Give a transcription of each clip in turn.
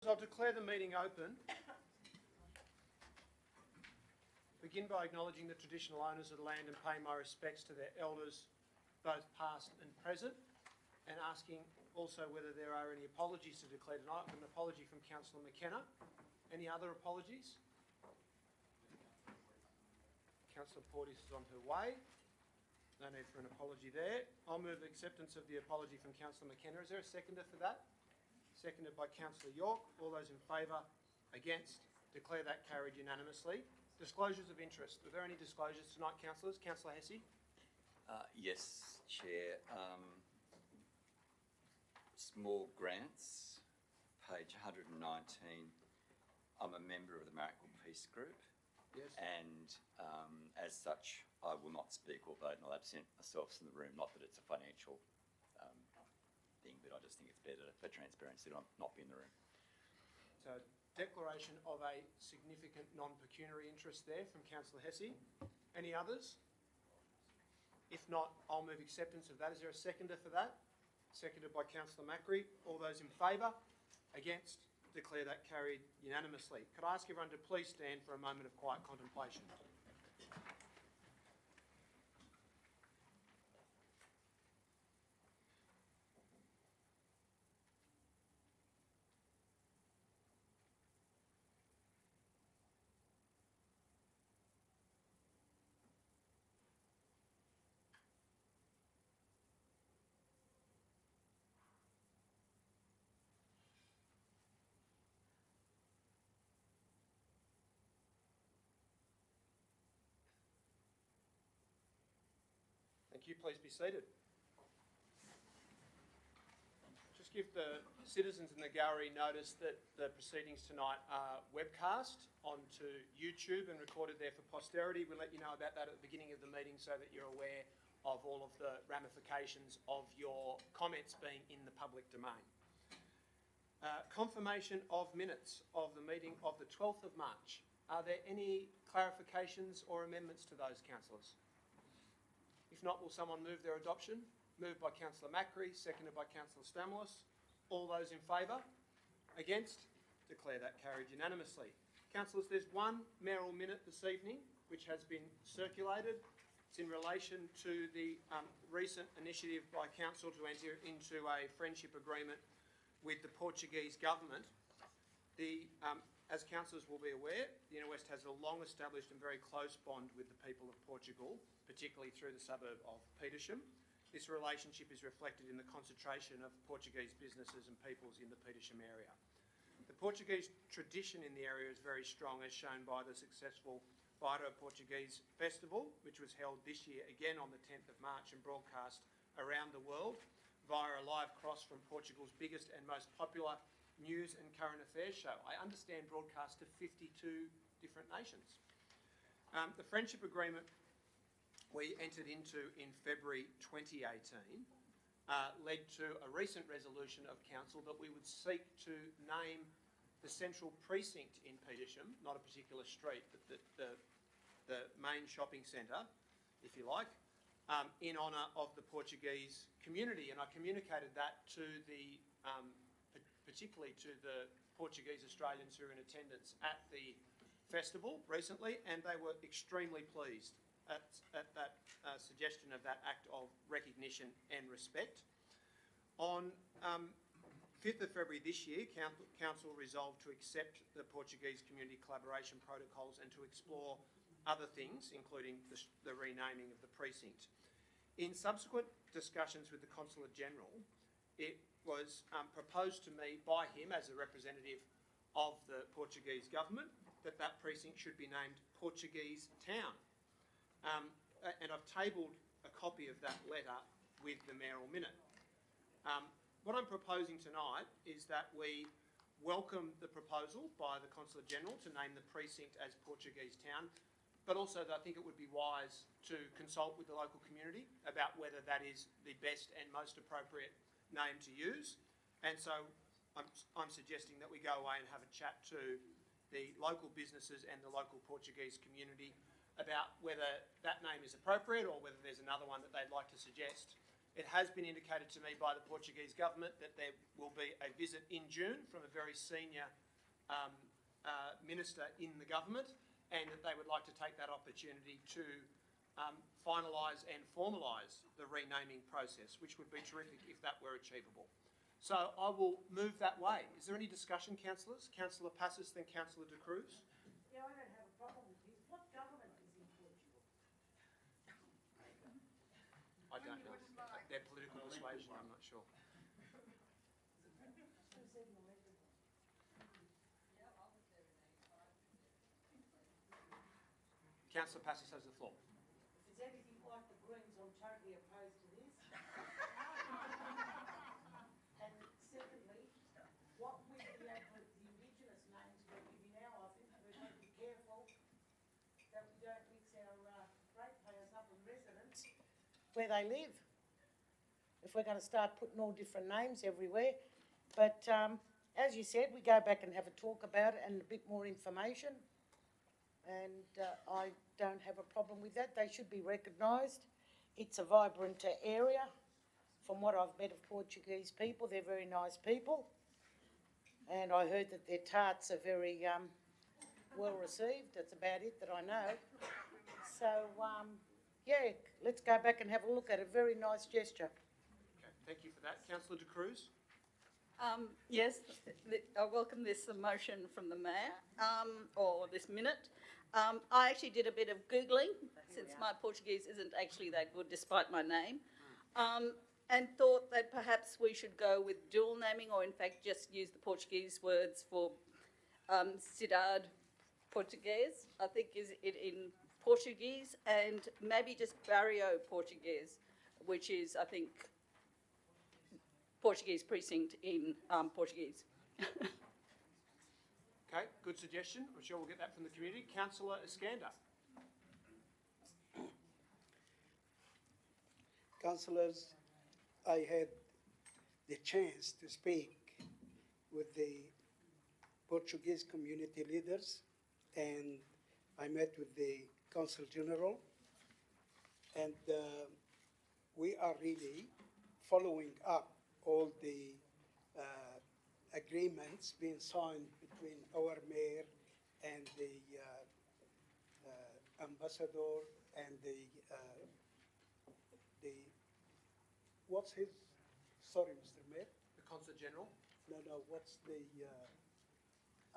I'll declare the meeting open. Begin by acknowledging the traditional owners of the land and pay my respects to their elders, both past and present, and asking also whether there are any apologies to declare tonight. An apology from Councillor McKenna. Any other apologies? Councillor Portis is on her way. No need for an apology there. I'll move the acceptance of the apology from Councillor McKenna. Is there a seconder for that? Seconded by Councillor York. All those in favour? Against? Declare that carried unanimously. Disclosures of interest. Are there any disclosures tonight, councillors? Councillor Hesse? Yes, Chair. Small grants, page 119. I'm a member of the Mayoral Peace Group. Yes. And as such, I will not speak or vote, and I'll absent myself from the room. Not that it's a financial thing, but I just think it's better for transparency to not be in the room. So, declaration of a significant non-pecuniary interest there from Councillor Hesse. Any others? If not, I'll move acceptance of that. Is there a seconder for that? Seconded by Councillor Macri. All those in favour? Against? Declare that carried unanimously. Could I ask everyone to please stand for a moment of quiet contemplation? Thank you. Please be seated. Just give the citizens in the gallery notice that the proceedings tonight are webcast onto YouTube and recorded there for posterity. We'll let you know about that at the beginning of the meeting so that you're aware of all of the ramifications of your comments being in the public domain. Confirmation of minutes of the meeting of the 12th of March. Are there any clarifications or amendments to those, councillors? If not, will someone move their adoption? Moved by Councillor Macri, seconded by Councillor Stamoulis. All those in favour? Against? Declare that carried unanimously. Councillors, there's one mayoral minute this evening which has been circulated. It's in relation to the recent initiative by Council to enter into a friendship agreement with the Portuguese government. As councillors will be aware, the Inner West has a long-established and very close bond with the people of Portugal, particularly through the suburb of Petersham. This relationship is reflected in the concentration of Portuguese businesses and peoples in the Petersham area. The Portuguese tradition in the area is very strong, as shown by the successful Bairro Portuguese Festival, which was held this year again on the 10th of March and broadcast around the world via a live cross from Portugal's biggest and most popular news and current affairs show. I understand broadcast to 52 different nations. The friendship agreement we entered into in February 2018 led to a recent resolution of council that we would seek to name the central precinct in Petersham, not a particular street, but the main shopping centre, if you like, in honour of the Portuguese community. And I communicated that to the particularly to the Portuguese Australians who are in attendance at the festival recently, and they were extremely pleased at that suggestion of that act of recognition and respect. On 5th of February this year, Council resolved to accept the Portuguese Community Collaboration Protocols and to explore other things, including the renaming of the precinct. In subsequent discussions with the Consulate General, it was proposed to me by him as a representative of the Portuguese government that that precinct should be named Portuguese Town. And I've tabled a copy of that letter with the mayoral minute. What I'm proposing tonight is that we welcome the proposal by the Consulate General to name the precinct as Portuguese Town, but also that I think it would be wise to consult with the local community about whether that is the best and most appropriate name to use. And so I'm suggesting that we go away and have a chat to the local businesses and the local Portuguese community about whether that name is appropriate or whether there's another one that they'd like to suggest, It has been indicated to me by the Portuguese government that there will be a visit in June from a very senior minister in the government, and that they would like to take that opportunity to finalise and formalise the renaming process, which would be terrific if that were achievable. So I will move that way. Is there any discussion, councillors? Councillor Passos, then Councillor De Cruz. Yeah, I don't have a problem with this. What government is in Portugal? I don't know. Their political persuasion, I'm not sure. Councillor Passos has the floor. If it's anything like the Greens, I'm totally opposed to this. And secondly, what with the Indigenous names we're giving now, I think we've got to be careful that we don't mix our ratepayers up with residents where they live. If we're going to start putting all different names everywhere. But as you said, we go back and have a talk about it and a bit more information. And I don't have a problem with that. They should be recognised. It's a vibrant area. From what I've met of Portuguese people, they're very nice people. And I heard that their tarts are very well received. That's about it that I know. So, yeah, let's go back and have a look at it. Very nice gesture. Okay, thank you for that. Councillor De Cruz. Yes, I welcome this motion from the Mayor, or this minute. I actually did a bit of Googling, since my Portuguese isn't actually that good despite my name, and thought that perhaps we should go with dual naming, or in fact just use the Portuguese words for cidade Portuguese, I think is it in Portuguese, and maybe just barrio Portuguese, which is, I think, Portuguese precinct in Portuguese. Okay, good suggestion. I'm sure we'll get that from the community. Councillor Iskander. Councillors, I had the chance to speak with the Portuguese community leaders, and I met with the Consul General, and we are really following up all the agreements being signed between our mayor and the ambassador and the what's his, sorry, Mr. Mayor? The Consul General. No, what's the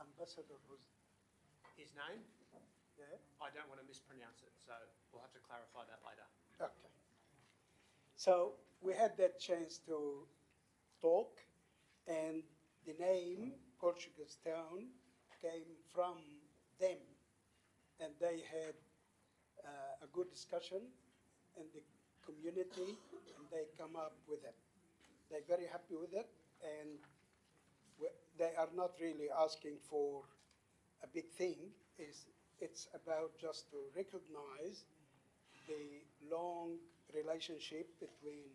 ambassador was, His name? yeah? I don't want to mispronounce it, so we'll have to clarify that later. Okay. So we had that chance to talk, and the name Portuguese Town came from them, and they had a good discussion in the community, and they come up with it. They're very happy with it, and they are not really asking for a big thing. It's about just to recognize the long relationship between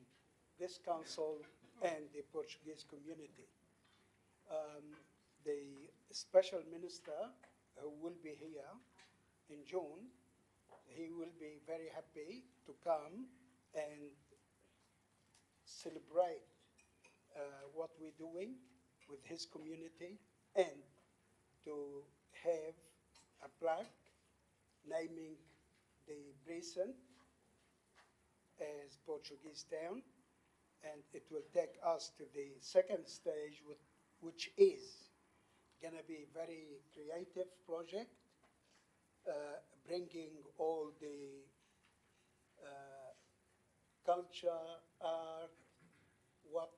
this council and the Portuguese community. The special minister who will be here in June, he will be very happy to come and celebrate what we're doing with his community, and to have a plaque naming the precinct as Portuguese Town, and it will take us to the second stage, which is going to be a very creative project, bringing all the culture, art, what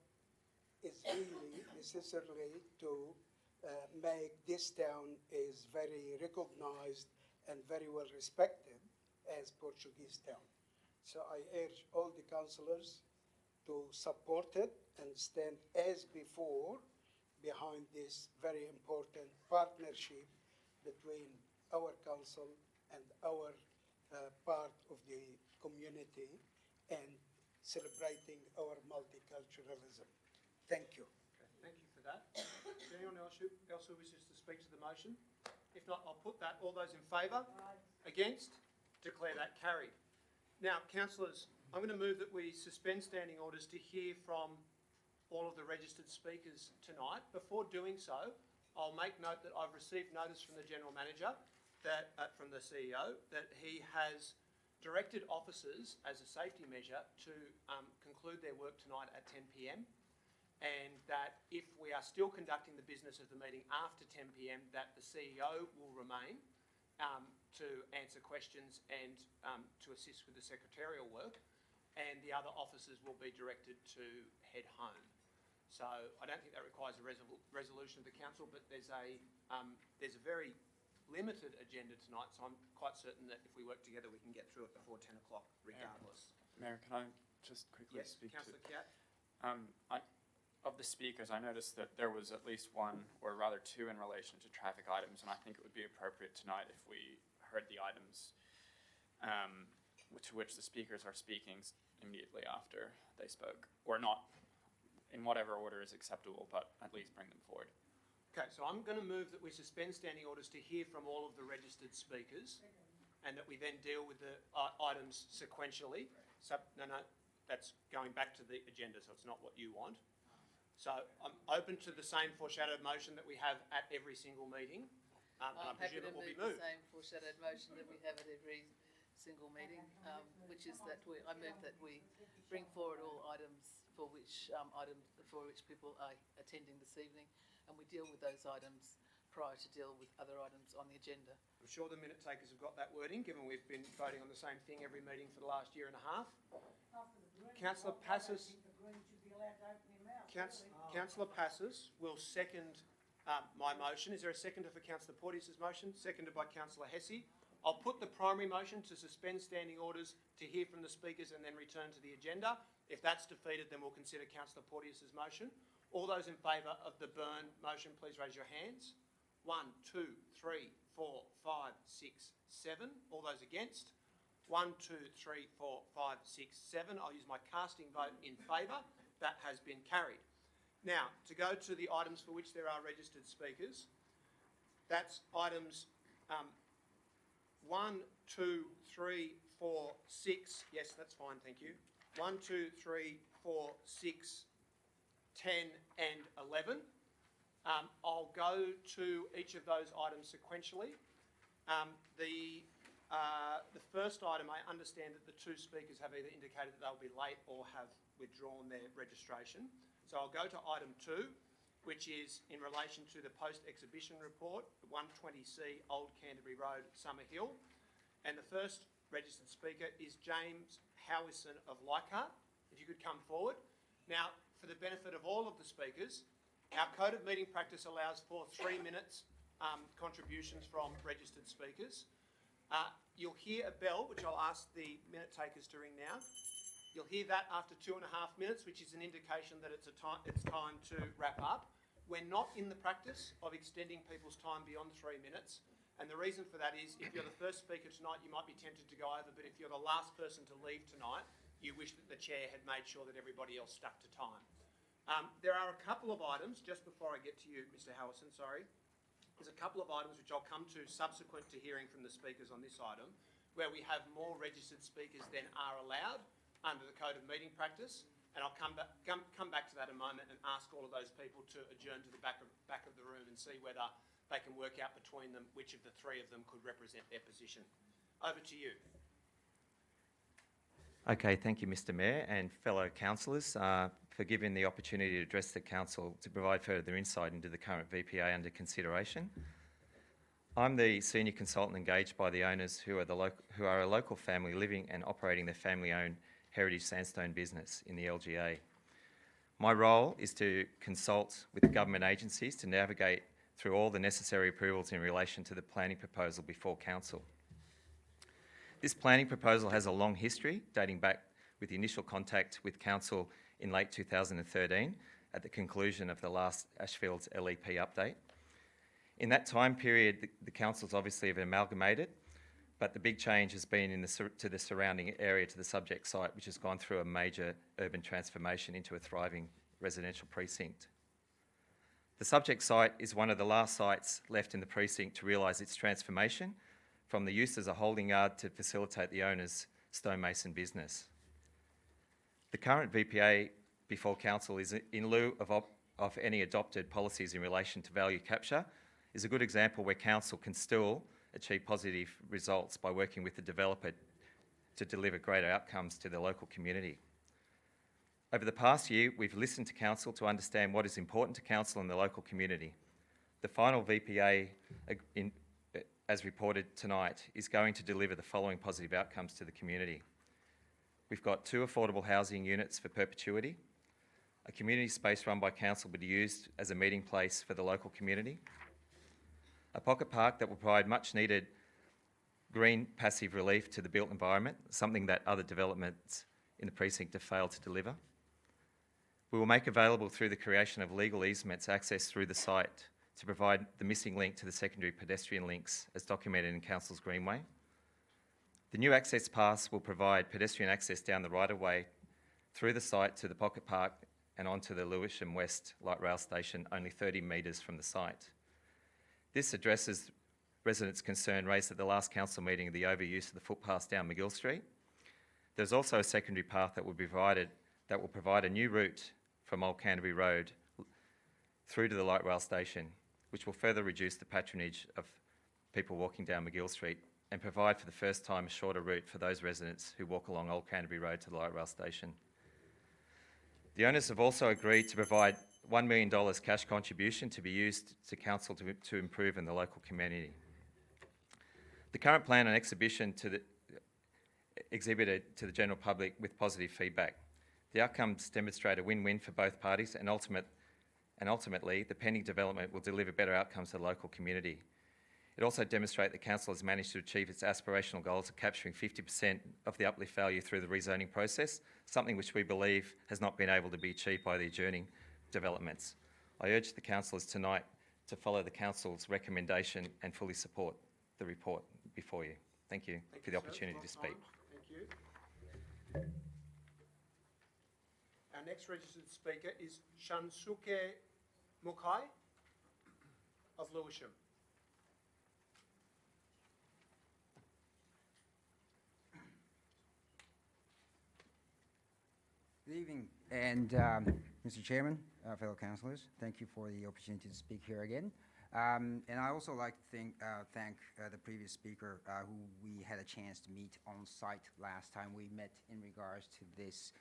is really necessary to make this town is very recognized and very well respected as Portuguese Town. So I urge all the councillors to support it and stand as before behind this very important partnership between our council and our part of the community, and celebrating our multiculturalism. Thank you. Okay, thank you for that. Is there anyone else who wishes to speak to the motion? If not, I'll put that. All those in favour? Against? Declare that carried. Now, councillors, I'm going to move that we suspend standing orders to hear from all of the registered speakers tonight. Before doing so, I'll make note that I've received notice from the General Manager, from the CEO, that he has directed officers as a safety measure to conclude their work tonight at 10 p.m, and that if we are still conducting the business of the meeting after 10 p.m, that the CEO will remain to answer questions and to assist with the secretarial work, and the other officers will be directed to head home. So I don't think that requires a resolution of the council, but there's a very limited agenda tonight, so I'm quite certain that if we work together, we can get through it before 10 o'clock, regardless. Mayor, can I just quickly Yes, speak Councillor Kiat? of the speakers, I noticed that there was at least one, or rather two, in relation to traffic items, and I think it would be appropriate tonight if we heard the items to which the speakers are speaking immediately after they spoke, or not, in whatever order is acceptable, but at least bring them forward. Okay, so I'm going to move that we suspend standing orders to hear from all of the registered speakers, and that we then deal with the items sequentially. So, no, that's going back to the agenda, so it's not what you want. So I'm open to the same foreshadowed motion that we have at every single meeting. And I I'm happy presume to it will be move the moved. same foreshadowed motion that we have at every single meeting, which is that I move that we bring forward all items for which people are attending this evening, and we deal with those items prior to deal with other items on the agenda. I'm sure the minute takers have got that wording, given we've been voting on the same thing every meeting for the last year and a half. After the Greens, Councillor I don't Passos. think the Greens should be allowed to open their mouth. Councillor Passos will second my motion. Is there a seconder for Councillor Porteous's motion? Seconded by Councillor Hesse. I'll put the primary motion to suspend standing orders to hear from the speakers and then return to the agenda. If that's defeated, then we'll consider Councillor Porteous's motion. All those in favour of the burn motion, please raise your hands. 1, 2, 3, 4, 5, 6, 7. All those against? 1, 2, 3, 4, 5, 6, 7. I'll use my casting vote in favour. That has been carried. Now, to go to the items for which there are registered speakers, that's items 1, 2, 3, 4, 6. Yes, that's fine, thank you. 1, 2, 3, 4, 6, 10 and 11. I'll go to each of those items sequentially. The first item, I understand that the two speakers have either indicated that they'll be late or have withdrawn their registration. So I'll go to item 2, which is in relation to the post-exhibition report, 120C Old Canterbury Road, Summer Hill. And the first registered speaker is James Howison of Leichhardt. If you could come forward. Now, for the benefit of all of the speakers, our Code of Meeting Practice allows for 3 minutes contributions from registered speakers. You'll hear a bell, which I'll ask the minute takers to ring now. You'll hear that after 2.5 minutes, which is an indication that it's time to wrap up. We're not in the practice of extending people's time beyond 3 minutes. And the reason for that is, if you're the first speaker tonight, you might be tempted to go over, but if you're the last person to leave tonight, you wish that the chair had made sure that everybody else stuck to time. There are a couple of items, just before I get to you, Mr. Howison, sorry. There's a couple of items which I'll come to subsequent to hearing from the speakers on this item, where we have more registered speakers than are allowed under the Code of Meeting Practice. And I'll come back to that in a moment and ask all of those people to adjourn to the back of the room and see whether they can work out between them which of the three of them could represent their position. Over to you. Okay, thank you, Mr. Mayor and fellow councillors, for giving the opportunity to address the council to provide further insight into the current VPA under consideration. I'm the senior consultant engaged by the owners who are a local family living and operating their family-owned heritage sandstone business in the LGA. My role is to consult with the government agencies to navigate through all the necessary approvals in relation to the planning proposal before council. This planning proposal has a long history, dating back with the initial contact with council in late 2013 at the conclusion of the last Ashfields LEP update. In that time period, the councils obviously have amalgamated, but the big change has been to the surrounding area, to the subject site, which has gone through a major urban transformation into a thriving residential precinct. The subject site is one of the last sites left in the precinct to realise its transformation from the use as a holding yard to facilitate the owner's stonemason business. The current VPA before council is in lieu of any adopted policies in relation to value capture, is a good example where council can still achieve positive results by working with the developer to deliver greater outcomes to the local community. Over the past year, we've listened to council to understand what is important to council and the local community. The final VPA, as reported tonight, is going to deliver the following positive outcomes to the community. We've got 2 affordable housing units for perpetuity, a community space run by council but used as a meeting place for the local community, a pocket park that will provide much needed green passive relief to the built environment, something that other developments in the precinct have failed to deliver. We will make available through the creation of legal easements access through the site to provide the missing link to the secondary pedestrian links as documented in Council's Greenway. The new access pass will provide pedestrian access down the right-of-way through the site to the pocket park and onto the Lewisham West light rail station, only 30 metres from the site. This addresses residents' concern raised at the last council meeting of the overuse of the footpath down McGill Street. There's also a secondary path that will provide a new route from Old Canterbury Road through to the light rail station, which will further reduce the patronage of people walking down McGill Street and provide for the first time a shorter route for those residents who walk along Old Canterbury Road to the light rail station. The owners have also agreed to provide $1 million cash contribution to be used to council to improve in the local community. The current plan and exhibition exhibited to the general public with positive feedback. The outcomes demonstrate a win-win for both parties and ultimately the pending development will deliver better outcomes to the local community. It also demonstrates that council has managed to achieve its aspirational goals of capturing 50% of the uplift value through the rezoning process, something which we believe has not been able to be achieved by the adjourning developments. I urge the councillors tonight to follow the council's recommendation and fully support the report before you. Thank you for the opportunity to speak. Thank you. Our next registered speaker is Shansuke Mukai of Lewisham. Good evening, and Mr. Chairman, fellow councillors, thank you for the opportunity to speak here again. And I also like to thank the previous speaker who we had a chance to meet on site last time we met in regards to this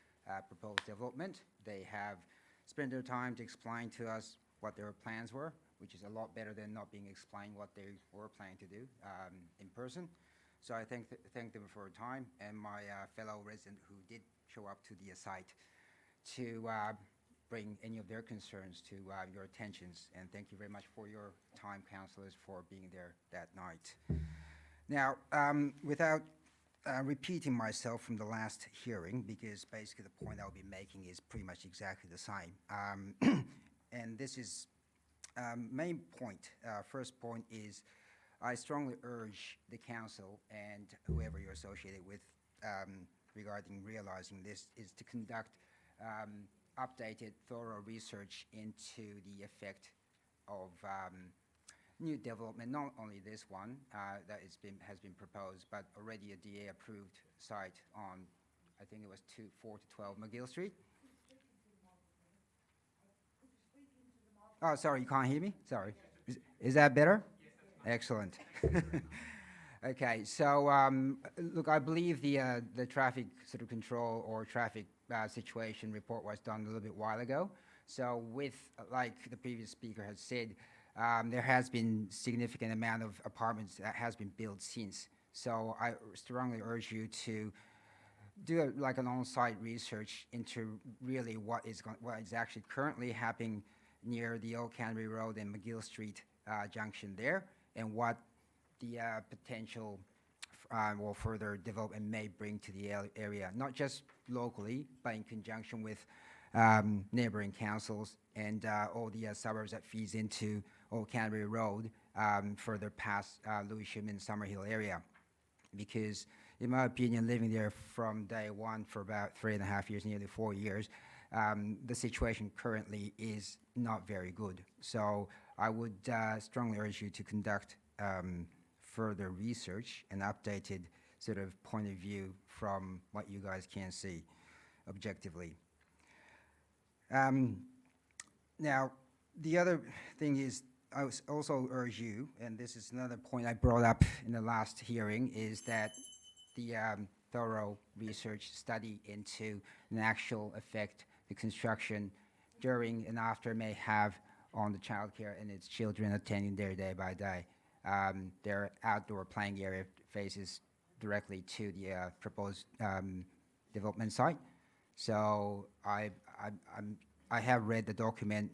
proposed development. They have spent their time to explain to us what their plans were, which is a lot better than not being explained what they were planning to do in person. So I thank them for their time, and my fellow resident who did show up to the site to bring any of their concerns to your attentions. And thank you very much for your time, councillors, for being there that night. Now, without repeating myself from the last hearing, because basically the point I'll be making is pretty much exactly the same. And this is main point. First point is I strongly urge the council and whoever you're associated with regarding realizing this is to conduct updated, thorough research into the effect of new development, not only this one that has been proposed, but already a DA-approved site on, I think it was 4 to 12 McGill Street. Oh, sorry, you can't hear me? Sorry. Is that better? Excellent. Okay, so look, I believe the traffic sort of control or traffic situation report was done a little bit while ago. So with, like the previous speaker has said, there has been significant amount of apartments that has been built since. So I strongly urge you to do like an on-site research into really what is actually currently happening near the Old Canterbury Road and McGill Street junction there, and what the potential or further development may bring to the area, not just locally, but in conjunction with neighbouring councils and all the suburbs that feeds into Old Canterbury Road further past Lewisham and Summerhill area. Because in my opinion, living there from day one for about 3.5 years, nearly 4 years, the situation currently is not very good. So I would strongly urge you to conduct further research and updated sort of point of view from what you guys can see. objectively. Now, the other thing is, I also urge you, and this is another point I brought up in the last hearing, is that the thorough research study into an actual effect the construction during and after may have on the childcare and its children attending there day by day. Their outdoor playing area faces directly to the proposed development site. So I have read the document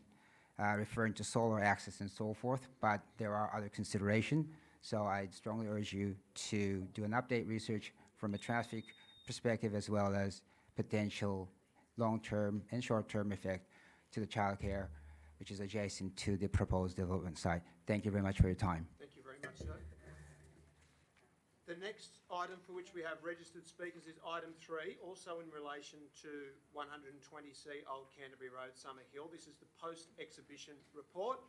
referring to solar access and so forth, but there are other considerations. So I strongly urge you to do an update research from a traffic perspective as well as potential long-term and short-term effect to the childcare, which is adjacent to the proposed development site. Thank you very much for your time. Thank you very much, sir. The next item for which we have registered speakers is item 3, also in relation to 120C Old Canterbury Road, Summerhill. This is the post-exhibition report,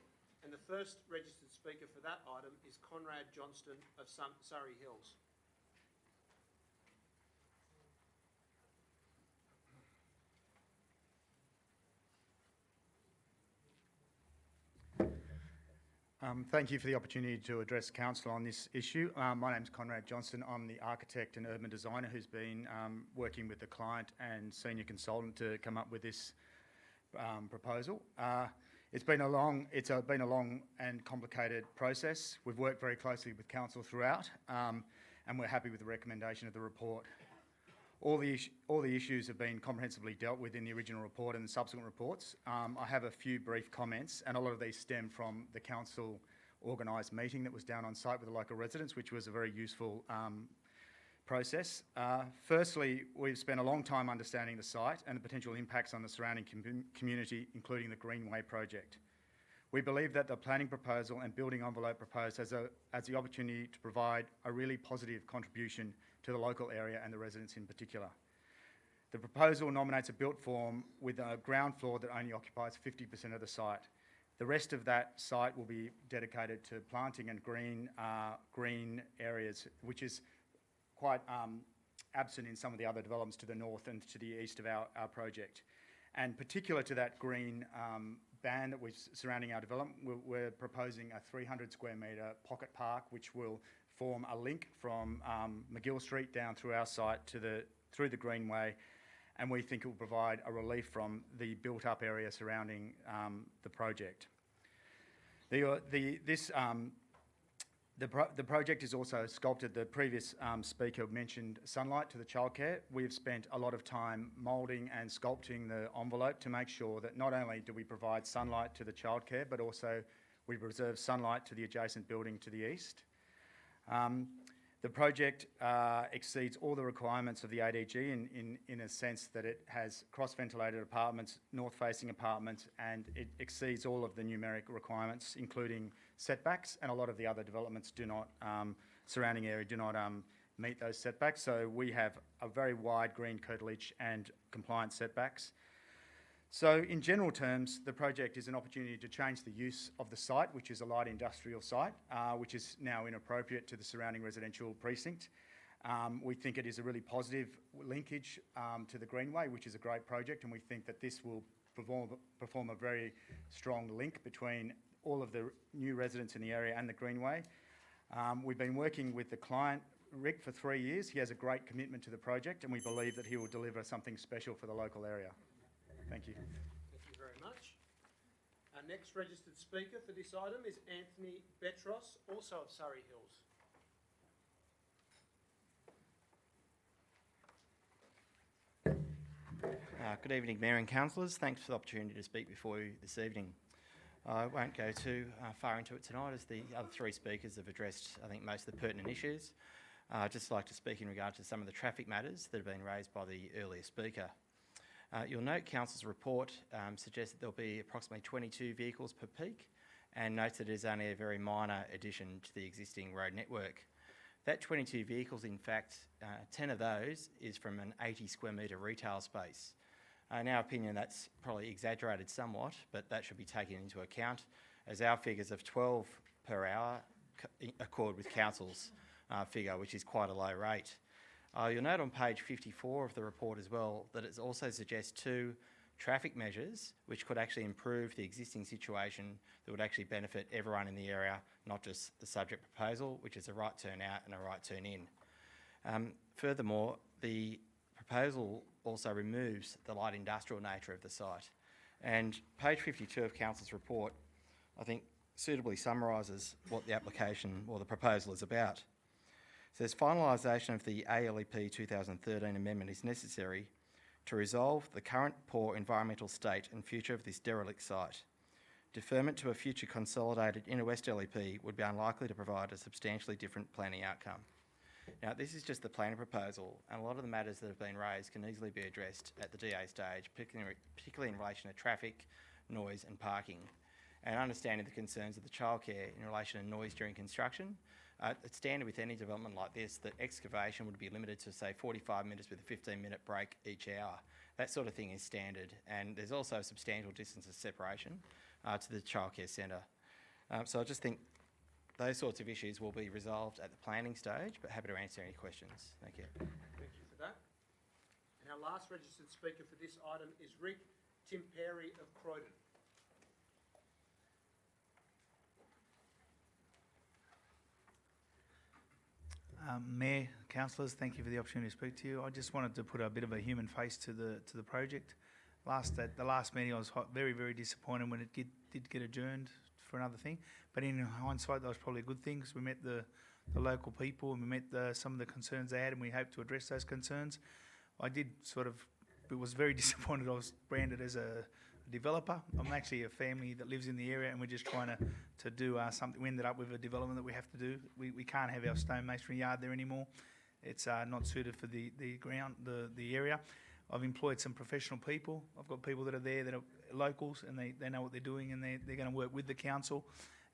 and the first registered speaker for that item is Conrad Johnston of Surrey Hills. Thank you for the opportunity to address Council on this issue. My name's Conrad Johnston. I'm the architect and urban designer who's been working with the client and senior consultant to come up with this proposal. It's been a long and complicated process. We've worked very closely with Council throughout, and we're happy with the recommendation of the report. All the issues have been comprehensively dealt with in the original report and the subsequent reports. I have a few brief comments, and a lot of these stem from the Council organised meeting that was down on site with the local residents, which was a very useful process. Firstly, we've spent a long time understanding the site and the potential impacts on the surrounding community, including the Greenway project. We believe that the planning proposal and building envelope proposed has the opportunity to provide a really positive contribution to the local area and the residents in particular. The proposal nominates a built form with a ground floor that only occupies 50% of the site. The rest of that site will be dedicated to planting and green areas, which is quite absent in some of the other developments to the north and to the east of our project. And particular to that green band that was surrounding our development, we're proposing a 300 square metre pocket park, which will form a link from McGill Street down through our site through the Greenway, and we think it will provide a relief from the built-up area surrounding the project. The project is also sculpted. The previous speaker mentioned sunlight to the childcare. We've spent a lot of time moulding and sculpting the envelope to make sure that not only do we provide sunlight to the childcare, but also we reserve sunlight to the adjacent building to the east. The project exceeds all the requirements of the ADG in a sense that it has cross-ventilated apartments, north-facing apartments, and it exceeds all of the numeric requirements, including setbacks, and a lot of the other developments surrounding area do not meet those setbacks. So we have a very wide green curtilage and compliant setbacks. So in general terms, the project is an opportunity to change the use of the site, which is a light industrial site, which is now inappropriate to the surrounding residential precinct. We think it is a really positive linkage to the Greenway, which is a great project, and we think that this will perform a very strong link between all of the new residents in the area and the Greenway. We've been working with the client, Rick, for 3 years. He has a great commitment to the project, and we believe that he will deliver something special for the local area. Thank you. Thank you very much. Our next registered speaker for this item is Anthony Betros, also of Surrey Hills. Good evening, Mayor and Councillors. Thanks for the opportunity to speak before you this evening. I won't go too far into it tonight, as the other 3 speakers have addressed, I think, most of the pertinent issues. I'd just like to speak in regard to some of the traffic matters that have been raised by the earlier speaker. You'll note Council's report suggests that there'll be approximately 22 vehicles per peak, and notes that it is only a very minor addition to the existing road network. That 22 vehicles, in fact, 10 of those is from an 80 square metre retail space. In our opinion, that's probably exaggerated somewhat, but that should be taken into account, as our figures of 12 per hour accord with Council's figure, which is quite a low rate. You'll note on page 54 of the report as well that it also suggests 2 traffic measures which could actually improve the existing situation that would actually benefit everyone in the area, not just the subject proposal, which is a right turn out and a right turn in. Furthermore, the proposal also removes the light industrial nature of the site. And page 52 of Council's report, I think, suitably summarises what the application or the proposal is about. It says finalisation of the ALEP 2013 amendment is necessary to resolve the current poor environmental state and future of this derelict site. Deferment to a future consolidated inner west LEP would be unlikely to provide a substantially different planning outcome. Now, this is just the planning proposal, and a lot of the matters that have been raised can easily be addressed at the DA stage, particularly in relation to traffic, noise and parking. And understanding the concerns of the childcare in relation to noise during construction, it's standard with any development like this that excavation would be limited to, say, 45 minutes with a 15-minute break each hour. That sort of thing is standard, and there's also a substantial distance of separation to the childcare centre. So I just think those sorts of issues will be resolved at the planning stage, but happy to answer any questions. Thank you. Thank you for that. And our last registered speaker for this item is Rick Timperi of Croydon. Mayor, councillors, thank you for the opportunity to speak to you. I just wanted to put a bit of a human face to the project. At the last meeting, I was very, very disappointed when it did get adjourned for another thing. But in hindsight, that was probably a good thing, because we met the local people and we met some of the concerns they had, and we hope to address those concerns. Was very disappointed I was branded as a developer. I'm actually a family that lives in the area, and we're just trying to do something. We ended up with a development that we have to do. We can't have our stonemasonry yard there anymore. It's not suited for the ground, the area. I've employed some professional people. I've got people that are there that are locals, and they know what they're doing, and they're going to work with the council.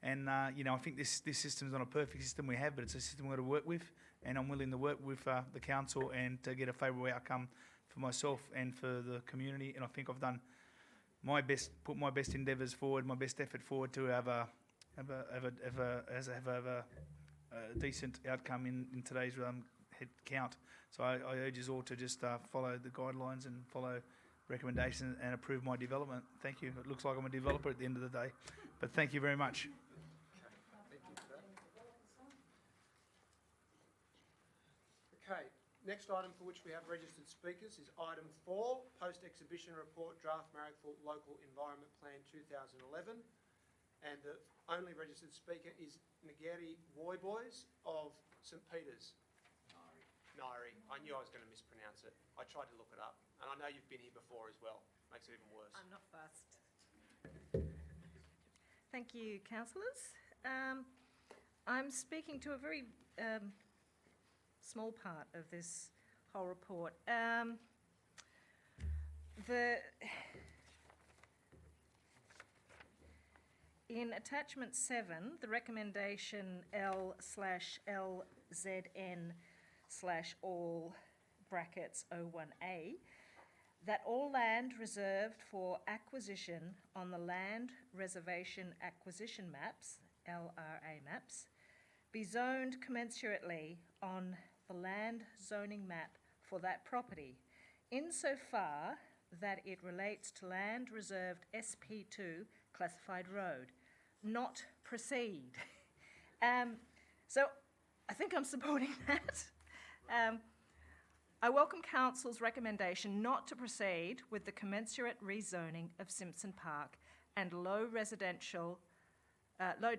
And I think this system is not a perfect system we have, but it's a system we've got to work with, and I'm willing to work with the council and to get a favourable outcome for myself and for the community. And I think I've done my best, put my best endeavours forward, my best effort forward to have a decent outcome in today's head count. So I urge us all to just follow the guidelines and follow recommendations and approve my development. Thank you. It looks like I'm a developer at the end of the day, but thank you very much. Thank you for that. Okay, next item for which we have registered speakers is item 4, post-exhibition report, draft Marrickville Local Environment Plan 2011. And the only registered speaker is Ngeri Woyboys of St Peters. Nairi. I knew I was going to mispronounce it. I tried to look it up. And I know you've been here before as well. Makes it even worse. I'm not fussed. Thank you, councillors. I'm speaking to a very small part of this whole report. In attachment 7, the recommendation L/LZN/all brackets 01A, that all land reserved for acquisition on the Land Reservation Acquisition Maps, LRA maps, be zoned commensurately on the land zoning map for that property, insofar that it relates to land reserved SP2 classified road, not proceed. So I think I'm supporting that. I welcome Council's recommendation not to proceed with the commensurate rezoning of Simpson Park and low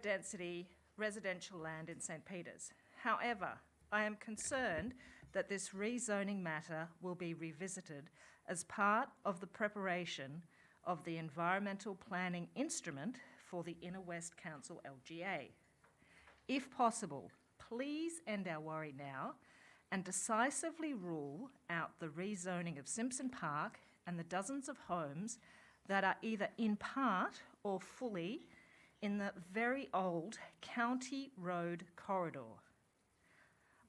density residential land in St Peters. However, I am concerned that this rezoning matter will be revisited as part of the preparation of the environmental planning instrument for the Inner West Council LGA. If possible, please end our worry now and decisively rule out the rezoning of Simpson Park and the dozens of homes that are either in part or fully in the very old County Road Corridor.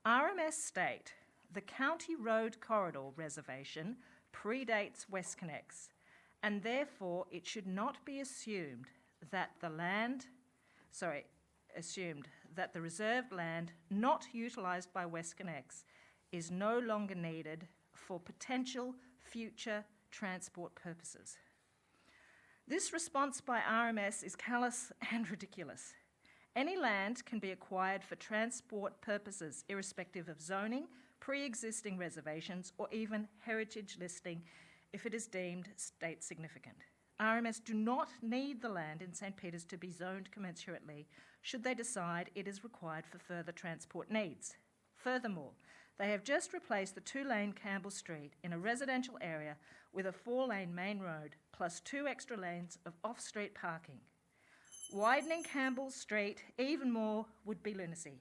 RMS state the County Road Corridor reservation predates WestConnex, and therefore it should not be assumed that the reserved land not utilised by WestConnex is no longer needed for potential future transport purposes. This response by RMS is callous and ridiculous. Any land can be acquired for transport purposes, irrespective of zoning, pre-existing reservations, or even heritage listing if it is deemed state significant. RMS do not need the land in St. Peter's to be zoned commensurately should they decide it is required for further transport needs. Furthermore, they have just replaced the 2-lane Campbell Street in a residential area with a 4-lane main road plus 2 extra lanes of off-street parking. Widening Campbell Street even more would be lunacy.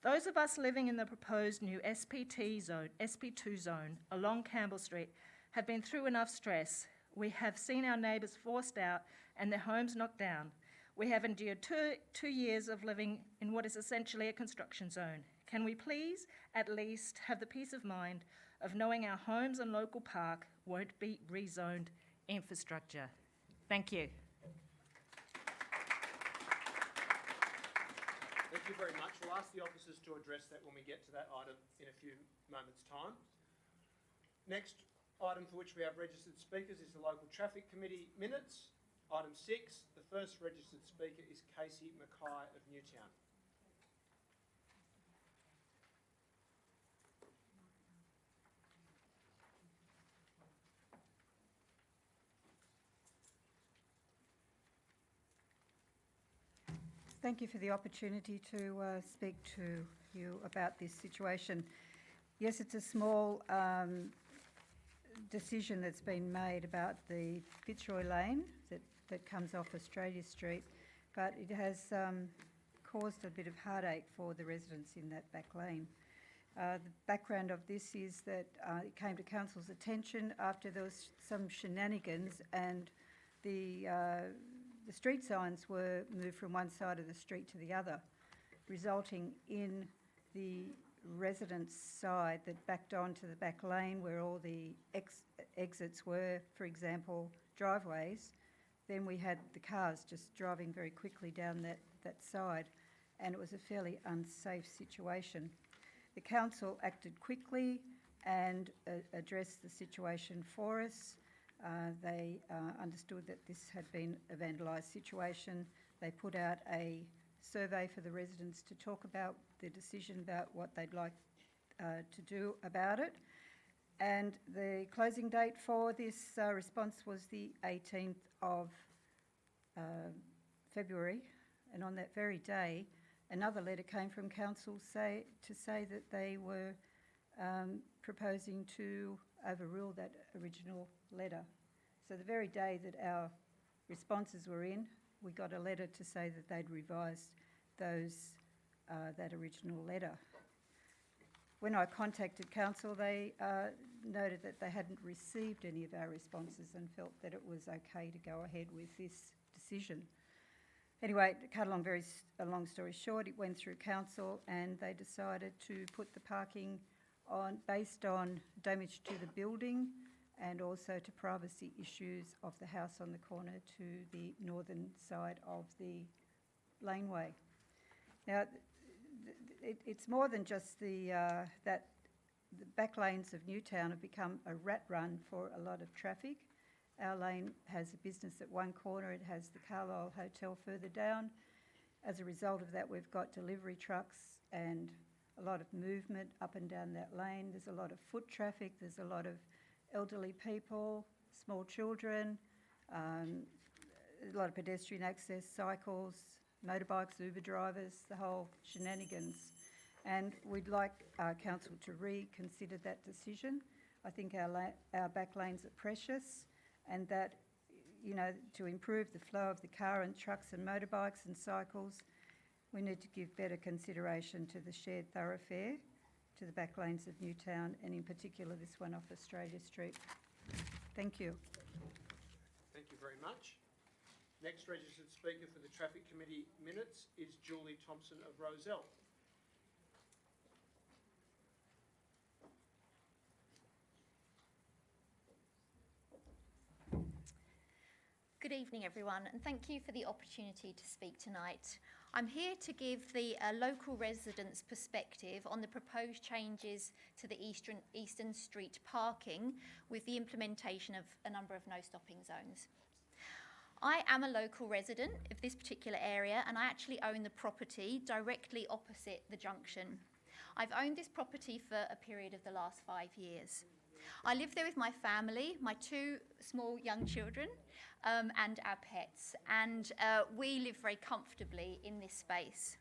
Those of us living in the proposed new SP2 zone along Campbell Street have been through enough stress. We have seen our neighbours forced out and their homes knocked down. We have endured two years of living in what is essentially a construction zone. Can we please at least have the peace of mind of knowing our homes and local park won't be rezoned infrastructure? Thank you. Thank you very much. We'll ask the officers to address that when we get to that item in a few moments' time. Next item for which we have registered speakers is the Local Traffic Committee minutes. Item 6, the first registered speaker is Casey Mackay of Newtown. Thank you for the opportunity to speak to you about this situation. Yes, it's a small decision that's been made about the Fitzroy Lane that comes off Australia Street, but it has caused a bit of heartache for the residents in that back lane. The background of this is that it came to Council's attention after there was some shenanigans and the street signs were moved from one side of the street to the other, resulting in the residents' side that backed onto the back lane where all the exits were, for example, driveways. Then we had the cars just driving very quickly down that side, and it was a fairly unsafe situation. The council acted quickly and addressed the situation for us. They understood that this had been a vandalised situation. They put out a survey for the residents to talk about their decision about what they'd like to do about it. And the closing date for this response was the 18th of February. And on that very day, another letter came from council to say that they were proposing to overrule that original letter. So the very day that our responses were in, we got a letter to say that they'd revised that original letter. When I contacted council, they noted that they hadn't received any of our responses and felt that it was okay to go ahead with this decision. Anyway, to cut a long story short, it went through council and they decided to put the parking on based on damage to the building and also to privacy issues of the house on the corner to the northern side of the laneway. Now, it's more than just that the back lanes of Newtown have become a rat run for a lot of traffic. Our lane has a business at one corner, it has the Carlisle Hotel further down. As a result of that, we've got delivery trucks and a lot of movement up and down that lane. There's a lot of foot traffic, there's a lot of elderly people, small children, a lot of pedestrian access, cycles, motorbikes, Uber drivers, the whole shenanigans. And we'd like council to reconsider that decision. I think our back lanes are precious and that, you know, to improve the flow of the car and trucks and motorbikes and cycles, we need to give better consideration to the shared thoroughfare, to the back lanes of Newtown, and in particular this one off Australia Street. Thank you. Thank you very much. Next registered speaker for the Traffic Committee minutes is Julie Thompson of Rozelle. Good Good evening, everyone, and thank you for the opportunity to speak tonight. I'm here to give the local residents' perspective on the proposed changes to the Eastern Street parking with the implementation of a number of no-stopping zones. I am a local resident of this particular area, and I actually own the property directly opposite the junction. I've owned this property for a period of the last 5 years. I live there with my family, my 2 small young children, and our pets, and we live very comfortably in this space.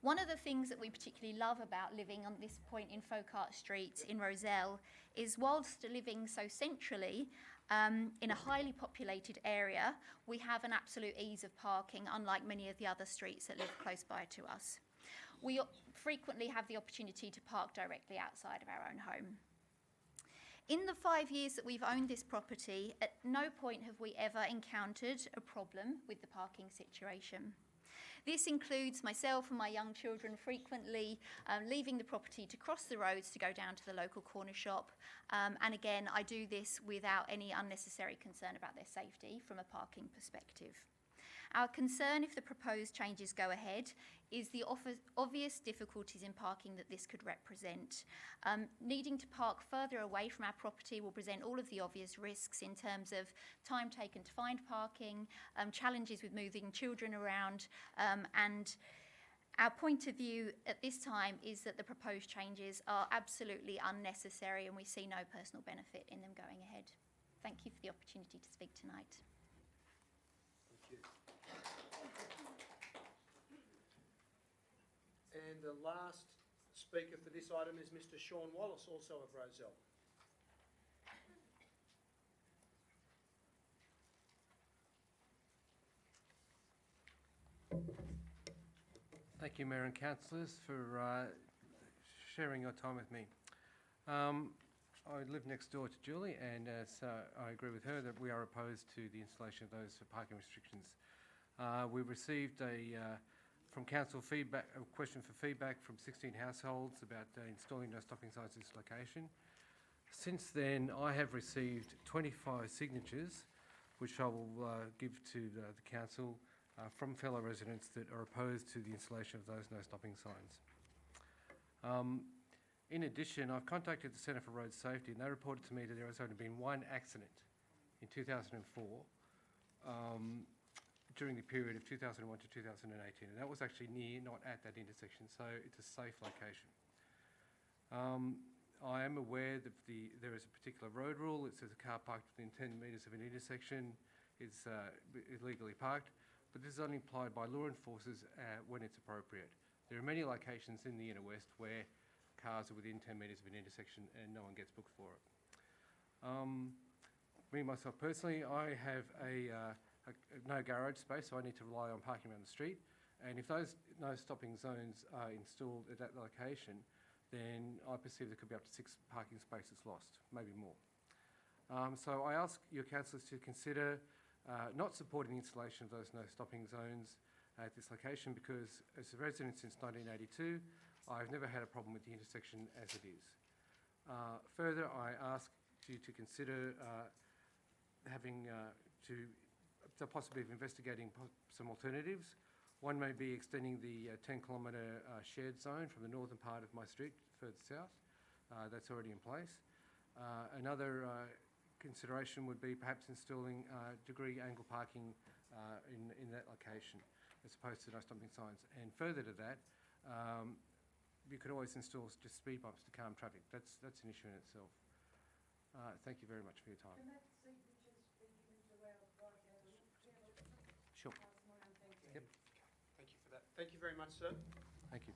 One of the things that we particularly love about living on this point in Folkart Street in Rozelle is, whilst living so centrally in a highly populated area, we have an absolute ease of parking, unlike many of the other streets that live close by to us. We frequently have the opportunity to park directly outside of our own home. In the 5 years that we've owned this property, at no point have we ever encountered a problem with the parking situation. This includes myself and my young children frequently leaving the property to cross the roads to go down to the local corner shop. And again, I do this without any unnecessary concern about their safety from a parking perspective. Our concern, if the proposed changes go ahead, is the obvious difficulties in parking that this could represent. Needing to park further away from our property will present all of the obvious risks in terms of time taken to find parking, challenges with moving children around, and our point of view at this time is that the proposed changes are absolutely unnecessary, and we see no personal benefit in them going ahead. Thank you for the opportunity to speak tonight. And the last speaker for this item is Mr. Sean Wallace, also of Rozelle. Thank you, Mayor and Councillors, for sharing your time with me. I live next door to Julie, and I agree with her that we are opposed to the installation of those parking restrictions. We received from council feedback, a question for feedback from 16 households about installing no stopping signs at this location. Since then, I have received 25 signatures, which I will give to the council from fellow residents that are opposed to the installation of those no stopping signs. In addition, I've contacted the Centre for Road Safety, and they reported to me that there has only been 1 accident in 2004 during the period of 2001 to 2018, and that was actually near, not at that intersection, so it's a safe location. I am aware that there is a particular road rule that says a car parked within 10 metres of an intersection is illegally parked, but this is only applied by law enforcers when it's appropriate. There are many locations in the inner west where cars are within 10 metres of an intersection and no one gets booked for it. Me, myself personally, I have no garage space, so I need to rely on parking around the street. And if those no stopping zones are installed at that location, then I perceive there could be up to 6 parking spaces lost, maybe more. So I ask your councillors to consider not supporting the installation of those no stopping zones at this location, because as a resident since 1982, I've never had a problem with the intersection as it is. Further, I ask you to consider having the possibility of investigating some alternatives. One may be extending the 10-kilometre shared zone from the northern part of my street further south. That's already in place. Another consideration would be perhaps installing degree angle parking in that location, as opposed to no stopping signs. And further to that, you could always install just speed bumps to calm traffic. That's an issue in itself. Thank you very much for your time. Can that signatures be given to our clerk? Sure. Yep. Thank you for that. Thank you very much, sir. Thank you.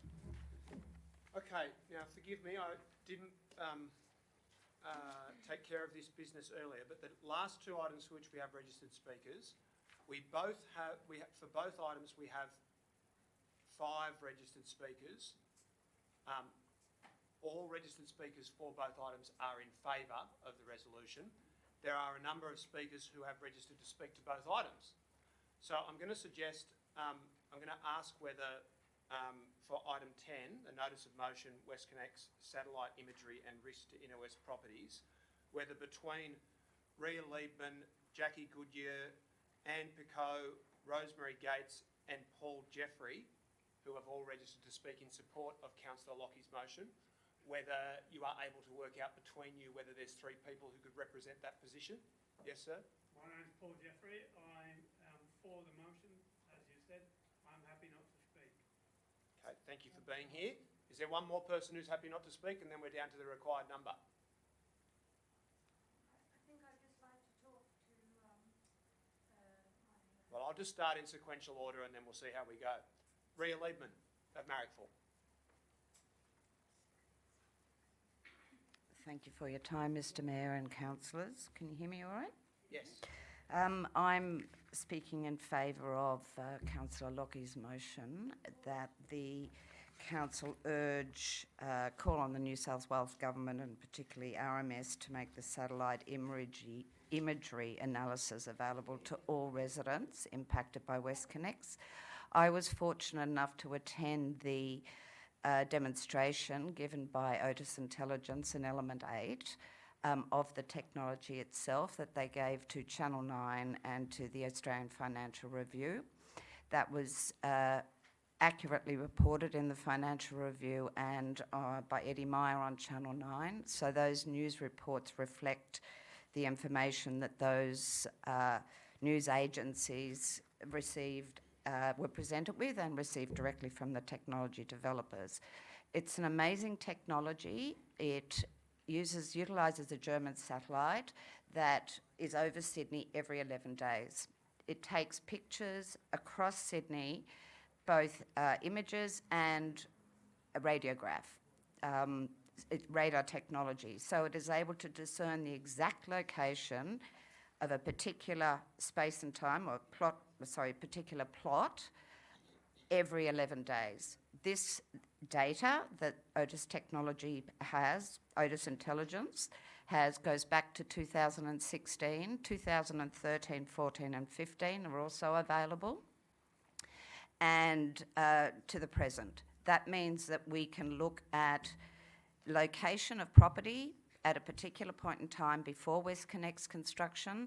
Okay, now forgive me, I didn't take care of this business earlier, but the last 2 items for which we have registered speakers, for both items we have 5 registered speakers. All registered speakers for both items are in favour of the resolution. There are a number of speakers who have registered to speak to both items. So I'm going to suggest, I'm going to ask whether for item 10, the notice of motion, WestConnex satellite imagery and risk to Inner West properties, whether between Rhea Liebman, Jackie Goodyear, Anne Picot, Rosemary Gates and Paul Jeffrey, who have all registered to speak in support of Councillor Lockie's motion, whether you are able to work out between you whether there's three people who could represent that position. Yes, sir? My name's Paul Jeffrey. I am for the motion, as you said. I'm happy not to speak. Okay, thank you for being here. Is there one more person who's happy not to speak, and then we're down to the required number? I think I'd just like to talk to, Well, I'll just start in sequential order and then we'll see how we go. Rhea Liebman of Marrickville. Thank you for your time, Mr Mayor and councillors. Can you hear me all right? Yes. I'm speaking in favour of Councillor Lockie's motion that the council call on the New South Wales Government and particularly RMS to make the satellite imagery analysis available to all residents impacted by WestConnex. I was fortunate enough to attend the demonstration given by Otis Intelligence and Element 8 of the technology itself that they gave to Channel 9 and to the Australian Financial Review. That was accurately reported in the Financial Review and by Eddie Meyer on Channel 9. So those news reports reflect the information that those news agencies received, were presented with and received directly from the technology developers. It's an amazing technology. It utilises a German satellite that is over Sydney every 11 days. It takes pictures across Sydney, both images and a radiograph. Radar technology. So it is able to discern the exact location of a particular space and time or particular plot every 11 days. This data that Otis Technology has, Otis Intelligence goes back to 2016, 2013, 14 and 15 are also available, and to the present. That means that we can look at location of property at a particular point in time before WestConnex construction,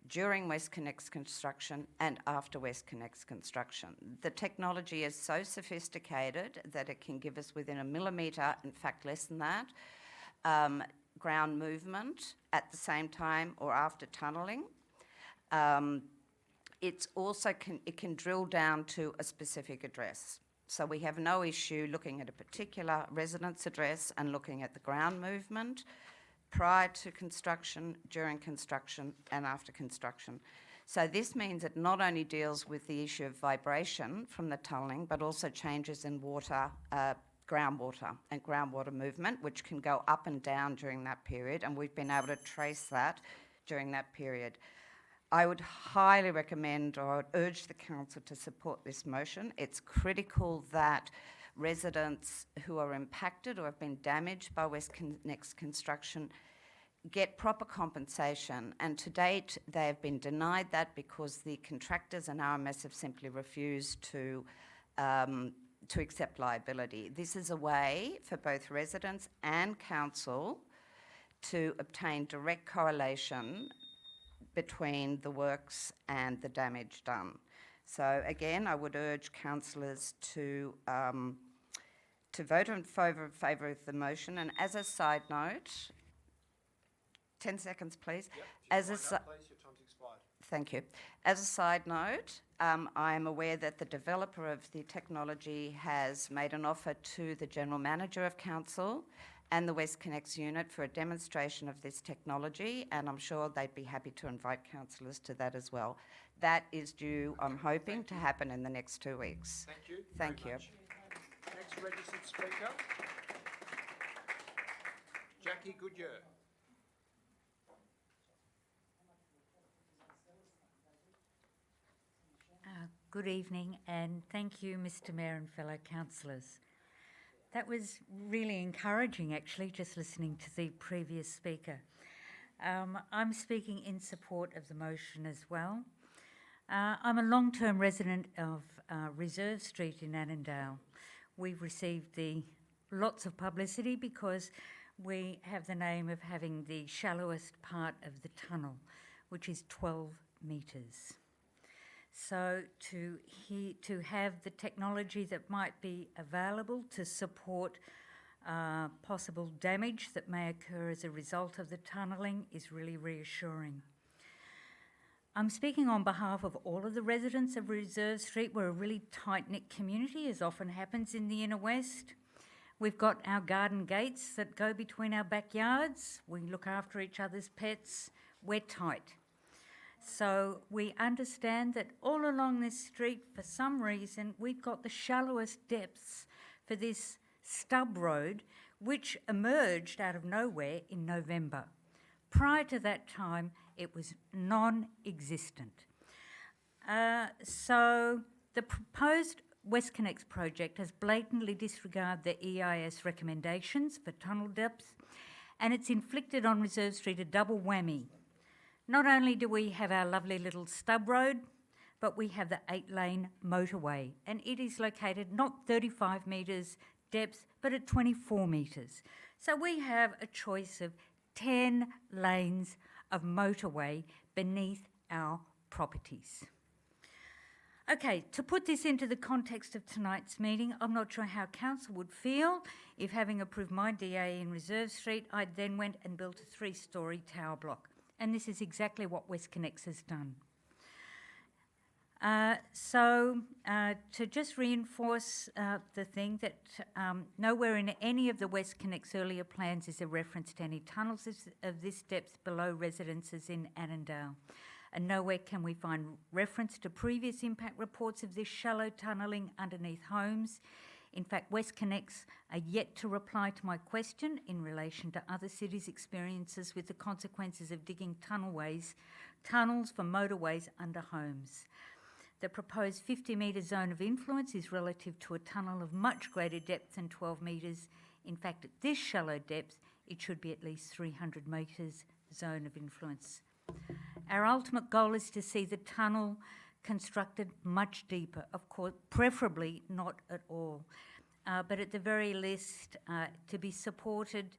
during WestConnex construction and after WestConnex construction. The technology is so sophisticated that it can give us within a millimetre, in fact less than that, ground movement at the same time or after tunnelling. It can drill down to a specific address. So we have no issue looking at a particular residence address and looking at the ground movement prior to construction, during construction and after construction. So this means it not only deals with the issue of vibration from the tunnelling, but also changes in water, groundwater and groundwater movement, which can go up and down during that period, and we've been able to trace that during that period. I would highly recommend or urge the council to support this motion. It's critical that residents who are impacted or have been damaged by WestConnex construction get proper compensation, and to date they have been denied that because the contractors and RMS have simply refused to accept liability. This is a way for both residents and council to obtain direct correlation between the works and the damage done. So again, I would urge councillors to vote in favour of the motion. And as a side note, 10 seconds please. Yep. As Please, your time's expired. Thank you. As a side note, I am aware that the developer of the technology has made an offer to the General Manager of Council and the WestConnex unit for a demonstration of this technology, and I'm sure they'd be happy to invite councillors to that as well. That is due, I'm hoping, to happen in the next 2 weeks. Thank you. Thank you. Next registered speaker, Jackie Goodyear. Good evening, and thank you, Mr Mayor and fellow councillors. That was really encouraging, actually, just listening to the previous speaker. I'm speaking in support of the motion as well. I'm a long-term resident of Reserve Street in Annandale. We've received lots of publicity because we have the name of having the shallowest part of the tunnel, which is 12 metres. So to have the technology that might be available to support possible damage that may occur as a result of the tunnelling is really reassuring. I'm speaking on behalf of all of the residents of Reserve Street. We're a really tight-knit community, as often happens in the inner west. We've got our garden gates that go between our backyards. We look after each other's pets. We're tight. So we understand that all along this street, for some reason, we've got the shallowest depths for this stub road, which emerged out of nowhere in November. Prior to that time, it was non-existent. So the proposed WestConnex project has blatantly disregarded the EIS recommendations for tunnel depth, and it's inflicted on Reserve Street a double whammy. Not only do we have our lovely little stub road, but we have the 8-lane motorway, and it is located not 35 metres depth, but at 24 metres. So we have a choice of 10 lanes of motorway beneath our properties. Okay, to put this into the context of tonight's meeting, I'm not sure how council would feel if, having approved my DA in Reserve Street, I then went and built a 3-storey tower block. And this is exactly what WestConnex has done. To just reinforce the thing that nowhere in any of the WestConnex earlier plans is a reference to any tunnels of this depth below residences in Annandale. And nowhere can we find reference to previous impact reports of this shallow tunnelling underneath homes. In fact, WestConnex are yet to reply to my question in relation to other cities' experiences with the consequences of digging tunnels for motorways under homes. The proposed 50-metre zone of influence is relative to a tunnel of much greater depth than 12 metres. In fact, at this shallow depth, it should be at least 300 metres zone of influence. Our ultimate goal is to see the tunnel constructed much deeper, of course, preferably not at all, but at the very least to be supported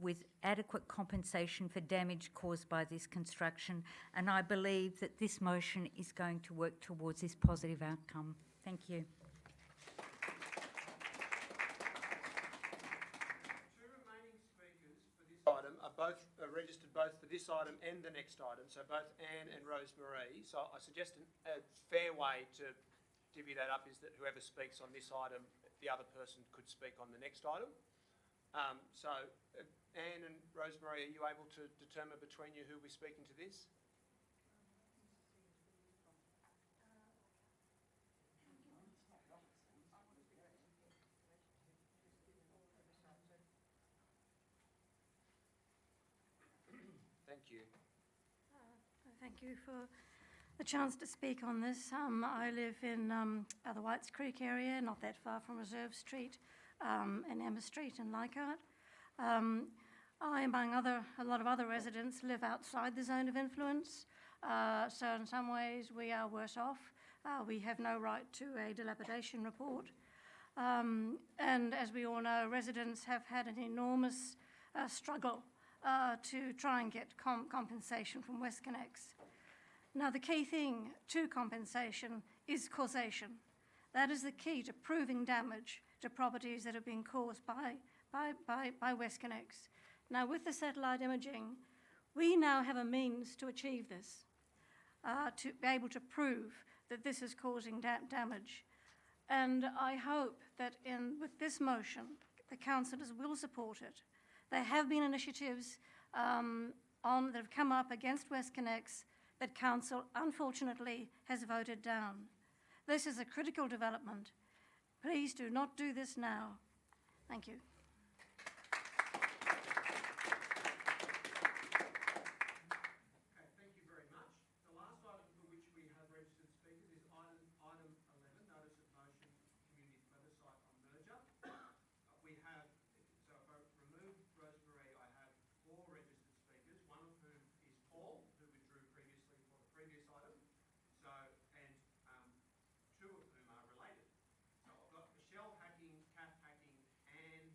with adequate compensation for damage caused by this construction, and I believe that this motion is going to work towards this positive outcome. Thank you. Two remaining speakers for this item are both registered both for this item and the next item, so both Anne and Rosemary. So I suggest a fair way to divvy that up is that whoever speaks on this item, the other person could speak on the next item. Anne and Rosemary, are you able to determine between you who will be speaking to this? Thank you. Thank you for the chance to speak on this. I live in the Whites Creek area, not that far from Reserve Street and Emma Street in Leichhardt. I, among a lot of other residents, live outside the zone of influence. So in some ways we are worse off. We have no right to a dilapidation report. And as we all know, residents have had an enormous struggle to try and get compensation from WestConnex. Now, the key thing to compensation is causation. That is the key to proving damage to properties that have been caused by WestConnex. Now, with the satellite imaging, we now have a means to achieve this, to be able to prove that this is causing damage. And I hope that with this motion, the councillors will support it. There have been initiatives that have come up against WestConnex that council unfortunately has voted down. This is a critical development. Please do not do this now. Thank you. Okay, thank you very much. The last item for which we have registered speakers is item 11, notice of motion, community plebiscite on merger. We have, so if I remove Rosemary, I have 4 registered speakers, one of whom is Paul, who withdrew previously for the previous item, and 2 of whom are related. So I've got Michelle Hacking, Kath Hacking, and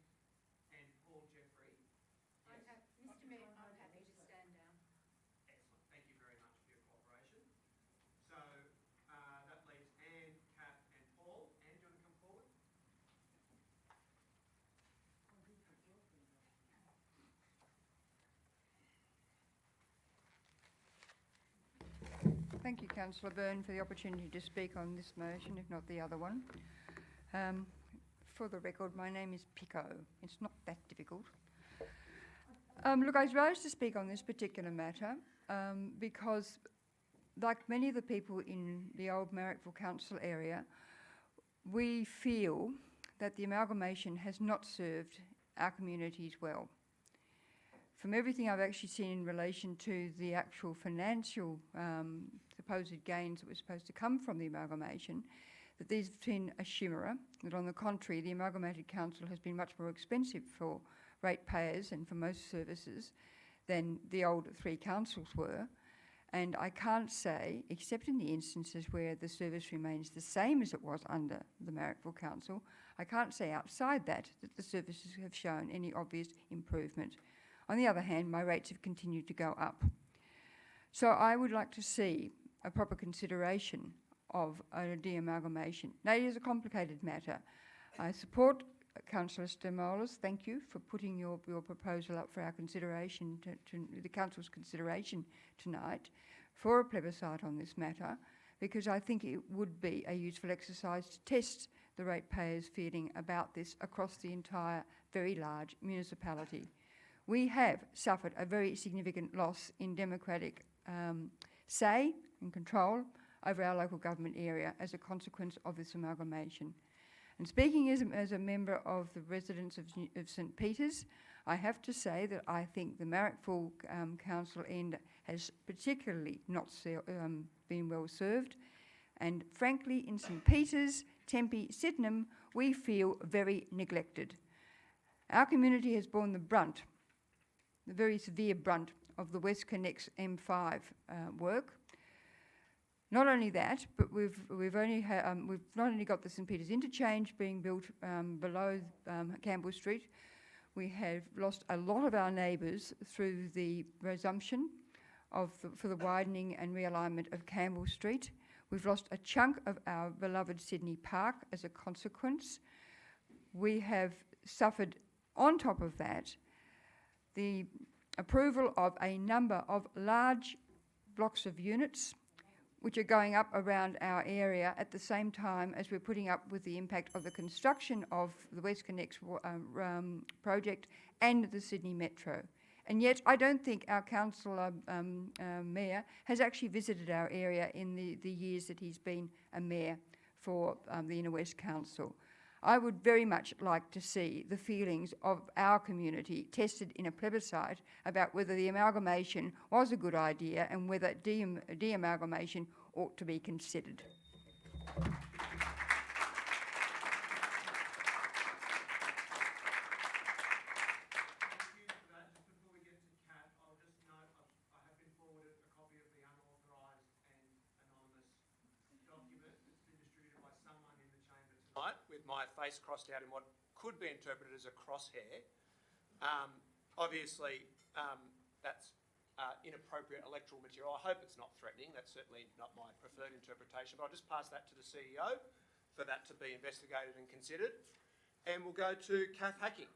thank you, Councillor Byrne, for the opportunity to speak on this motion, if not the other one. For the record, my name is Pico. It's not that difficult. Look, I was raised to speak on this particular matter because, like many of the people in the old Marrickville Council area, we feel that the amalgamation has not served our communities well. From everything I've actually seen in relation to the actual financial supposed gains that were supposed to come from the amalgamation, that these have been a chimera, that on the contrary, the amalgamated council has been much more expensive for ratepayers and for most services than the old three councils were. And I can't say, except in the instances where the service remains the same as it was under the Marrickville Council, I can't say outside that the services have shown any obvious improvement. On the other hand, my rates have continued to go up. So I would like to see a proper consideration of a de-amalgamation. Now, it is a complicated matter. I support Councillor Stamoulis. Thank you for putting your proposal up for our consideration, to the Council's consideration tonight, for a plebiscite on this matter, because I think it would be a useful exercise to test the ratepayers' feeling about this across the entire very large municipality. We have suffered a very significant loss in democratic say and control over our local government area as a consequence of this amalgamation. And speaking as a member of the residents of St Peters, I have to say that I think the Marrickville Council end has particularly not been well served. And frankly, in St Peters, Tempe, Sydenham, we feel very neglected. Our community has borne the brunt, the very severe brunt, of the West Connects M5 work. Not only that, but we've not only got the St Peters interchange being built below Campbell Street, we have lost a lot of our neighbours through the resumption for the widening and realignment of Campbell Street. We've lost a chunk of our beloved Sydney Park as a consequence. We have suffered, on top of that, the approval of a number of large blocks of units which are going up around our area at the same time as we're putting up with the impact of the construction of the West Connects project and the Sydney Metro. And yet I don't think our councillor mayor has actually visited our area in the years that he's been a mayor for the Inner West Council. I would very much like to see the feelings of our community tested in a plebiscite about whether the amalgamation was a good idea and whether de-amalgamation ought to be considered. With my face crossed out in what could be interpreted as a crosshair. Obviously, that's inappropriate electoral material. I hope it's not threatening. That's certainly not my preferred interpretation, but I'll just pass that to the CEO for that to be investigated and considered. And we'll go to Kath Hacking.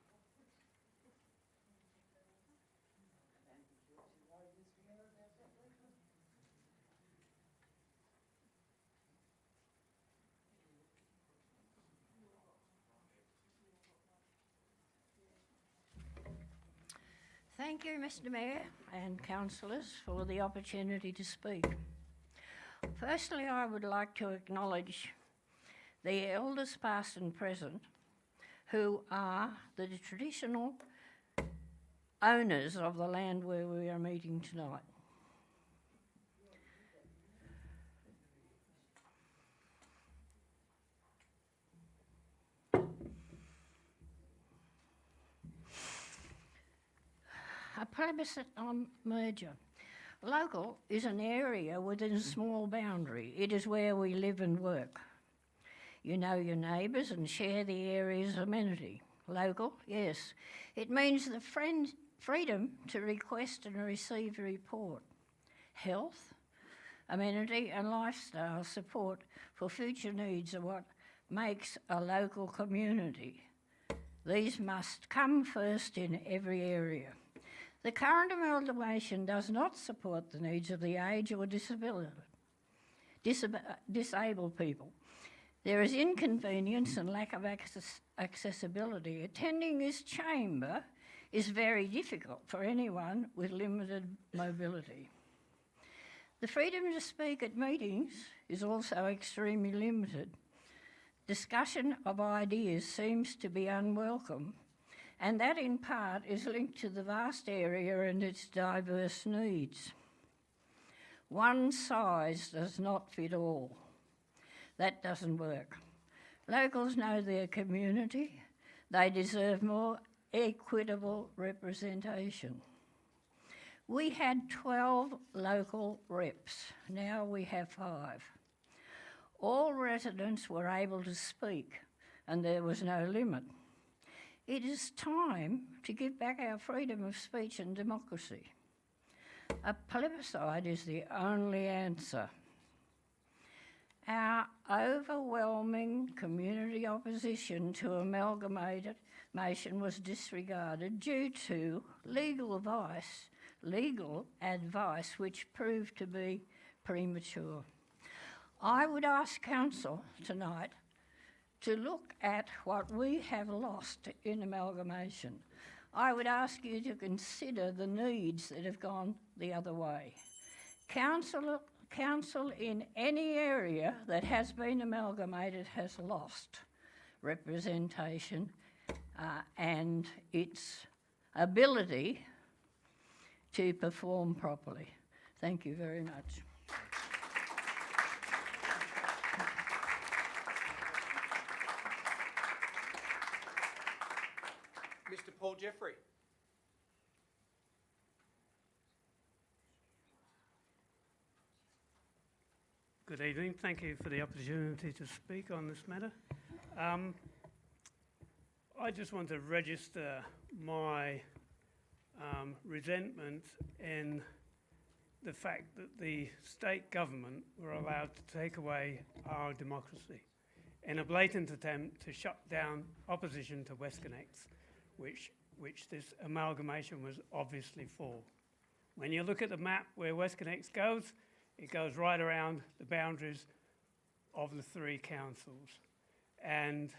Thank you, Mr Mayor and councillors, for the opportunity to speak. Firstly, I would like to acknowledge the elders past and present who are the traditional owners of the land where we are meeting tonight. A plebiscite on merger. Local is an area within a small boundary. It is where we live and work. You know your neighbours and share the area's amenity. Local, yes. It means the freedom to request and receive a report. Health, amenity and lifestyle support for future needs are what makes a local community. These must come first in every area. The current amalgamation does not support the needs of the aged or disabled. disabled people. There is inconvenience and lack of accessibility. Attending this chamber is very difficult for anyone with limited mobility. The freedom to speak at meetings is also extremely limited. Discussion of ideas seems to be unwelcome, and that in part is linked to the vast area and its diverse needs. One size does not fit all. That doesn't work. Locals know their community. They deserve more equitable representation. We had 12 local reps. Now we have 5. All residents were able to speak, and there was no limit. It is time to give back our freedom of speech and democracy. A plebiscite is the only answer. Our overwhelming community opposition to amalgamation was disregarded due to legal advice which proved to be premature. I would ask Council tonight to look at what we have lost in amalgamation. I would ask you to consider the needs that have gone the other way. Council in any area that has been amalgamated has lost representation and its ability to perform properly. Thank you very much. Mr. Paul Jeffrey. Good evening. Thank you for the opportunity to speak on this matter. I just want to register my resentment in the fact that the state government were allowed to take away our democracy in a blatant attempt to shut down opposition to WestConnex, which this amalgamation was obviously for. When you look at the map where WestConnex goes, it goes right around the boundaries of the 3 councils. And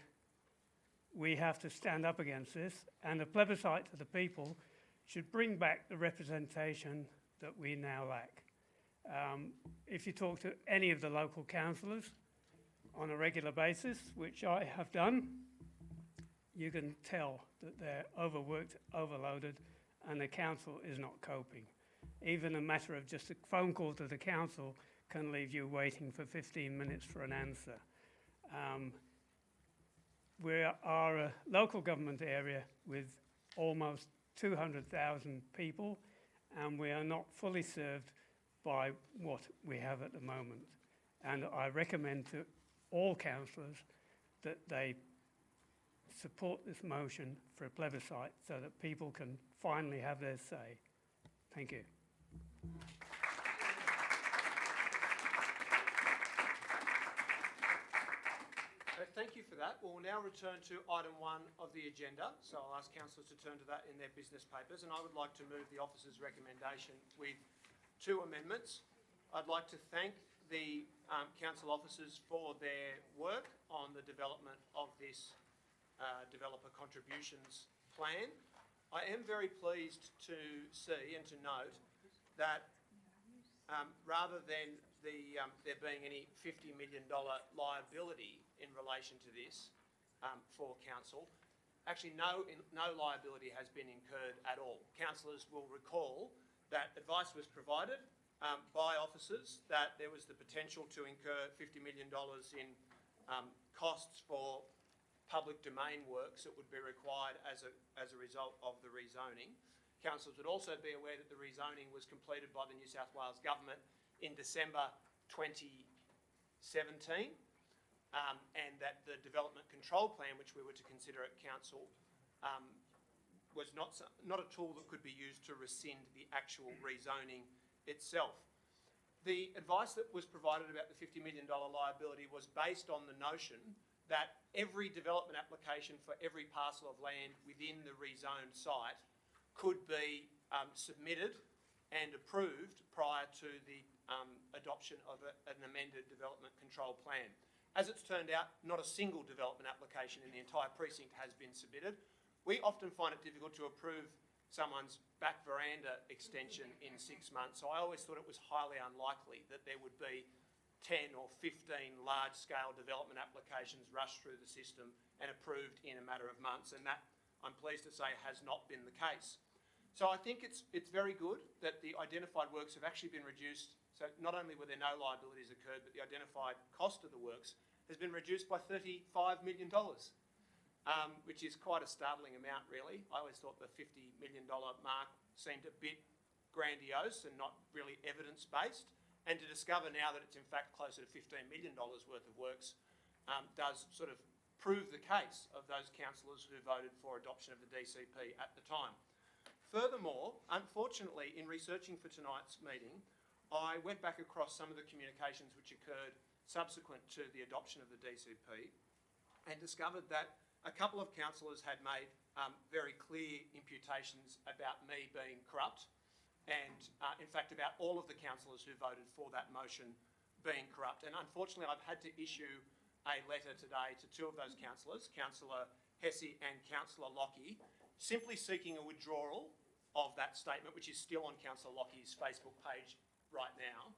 we have to stand up against this, and a plebiscite to the people should bring back the representation that we now lack. If you talk to any of the local councillors on a regular basis, which I have done, you can tell that they're overworked, overloaded, and the council is not coping. Even a matter of just a phone call to the council can leave you waiting for 15 minutes for an answer. We are a local government area with almost 200,000 people, and we are not fully served by what we have at the moment. And I recommend to all councillors that they support this motion for a plebiscite so that people can finally have their say. Thank you. Thank you for that. We'll now return to item 1 of the agenda. So I'll ask councillors to turn to that in their business papers. And I would like to move the officer's recommendation with 2 amendments. I'd like to thank the council officers for their work on the development of this developer contributions plan. I am very pleased to see and to note that rather than there being any $50 million liability in relation to this for council, actually no liability has been incurred at all. Councillors will recall that advice was provided by officers that there was the potential to incur $50 million in costs for public domain works that would be required as a result of the rezoning. Councillors would also be aware that the rezoning was completed by the New South Wales Government in December 2017, and that the development control plan, which we were to consider at council, was not a tool that could be used to rescind the actual rezoning itself. The advice that was provided about the $50 million liability was based on the notion that every development application for every parcel of land within the rezoned site could be submitted and approved prior to the adoption of an amended development control plan. As it's turned out, not a single development application in the entire precinct has been submitted. We often find it difficult to approve someone's back veranda extension in 6 months, so I always thought it was highly unlikely that there would be 10 or 15 large-scale development applications rushed through the system and approved in a matter of months, and that, I'm pleased to say, has not been the case. So I think it's very good that the identified works have actually been reduced. So not only were there no liabilities occurred, but the identified cost of the works has been reduced by $35 million, which is quite a startling amount, really. I always thought the $50 million mark seemed a bit grandiose and not really evidence-based. And to discover now that it's in fact closer to $15 million worth of works does sort of prove the case of those councillors who voted for adoption of the DCP at the time. Furthermore, unfortunately, in researching for tonight's meeting, I went back across some of the communications which occurred subsequent to the adoption of the DCP and discovered that a couple of councillors had made very clear imputations about me being corrupt and, in fact, about all of the councillors who voted for that motion being corrupt. And unfortunately, I've had to issue a letter today to two of those councillors, Councillor Hesse and Councillor Lockie, simply seeking a withdrawal of that statement, which is still on Councillor Lockie's Facebook page right now,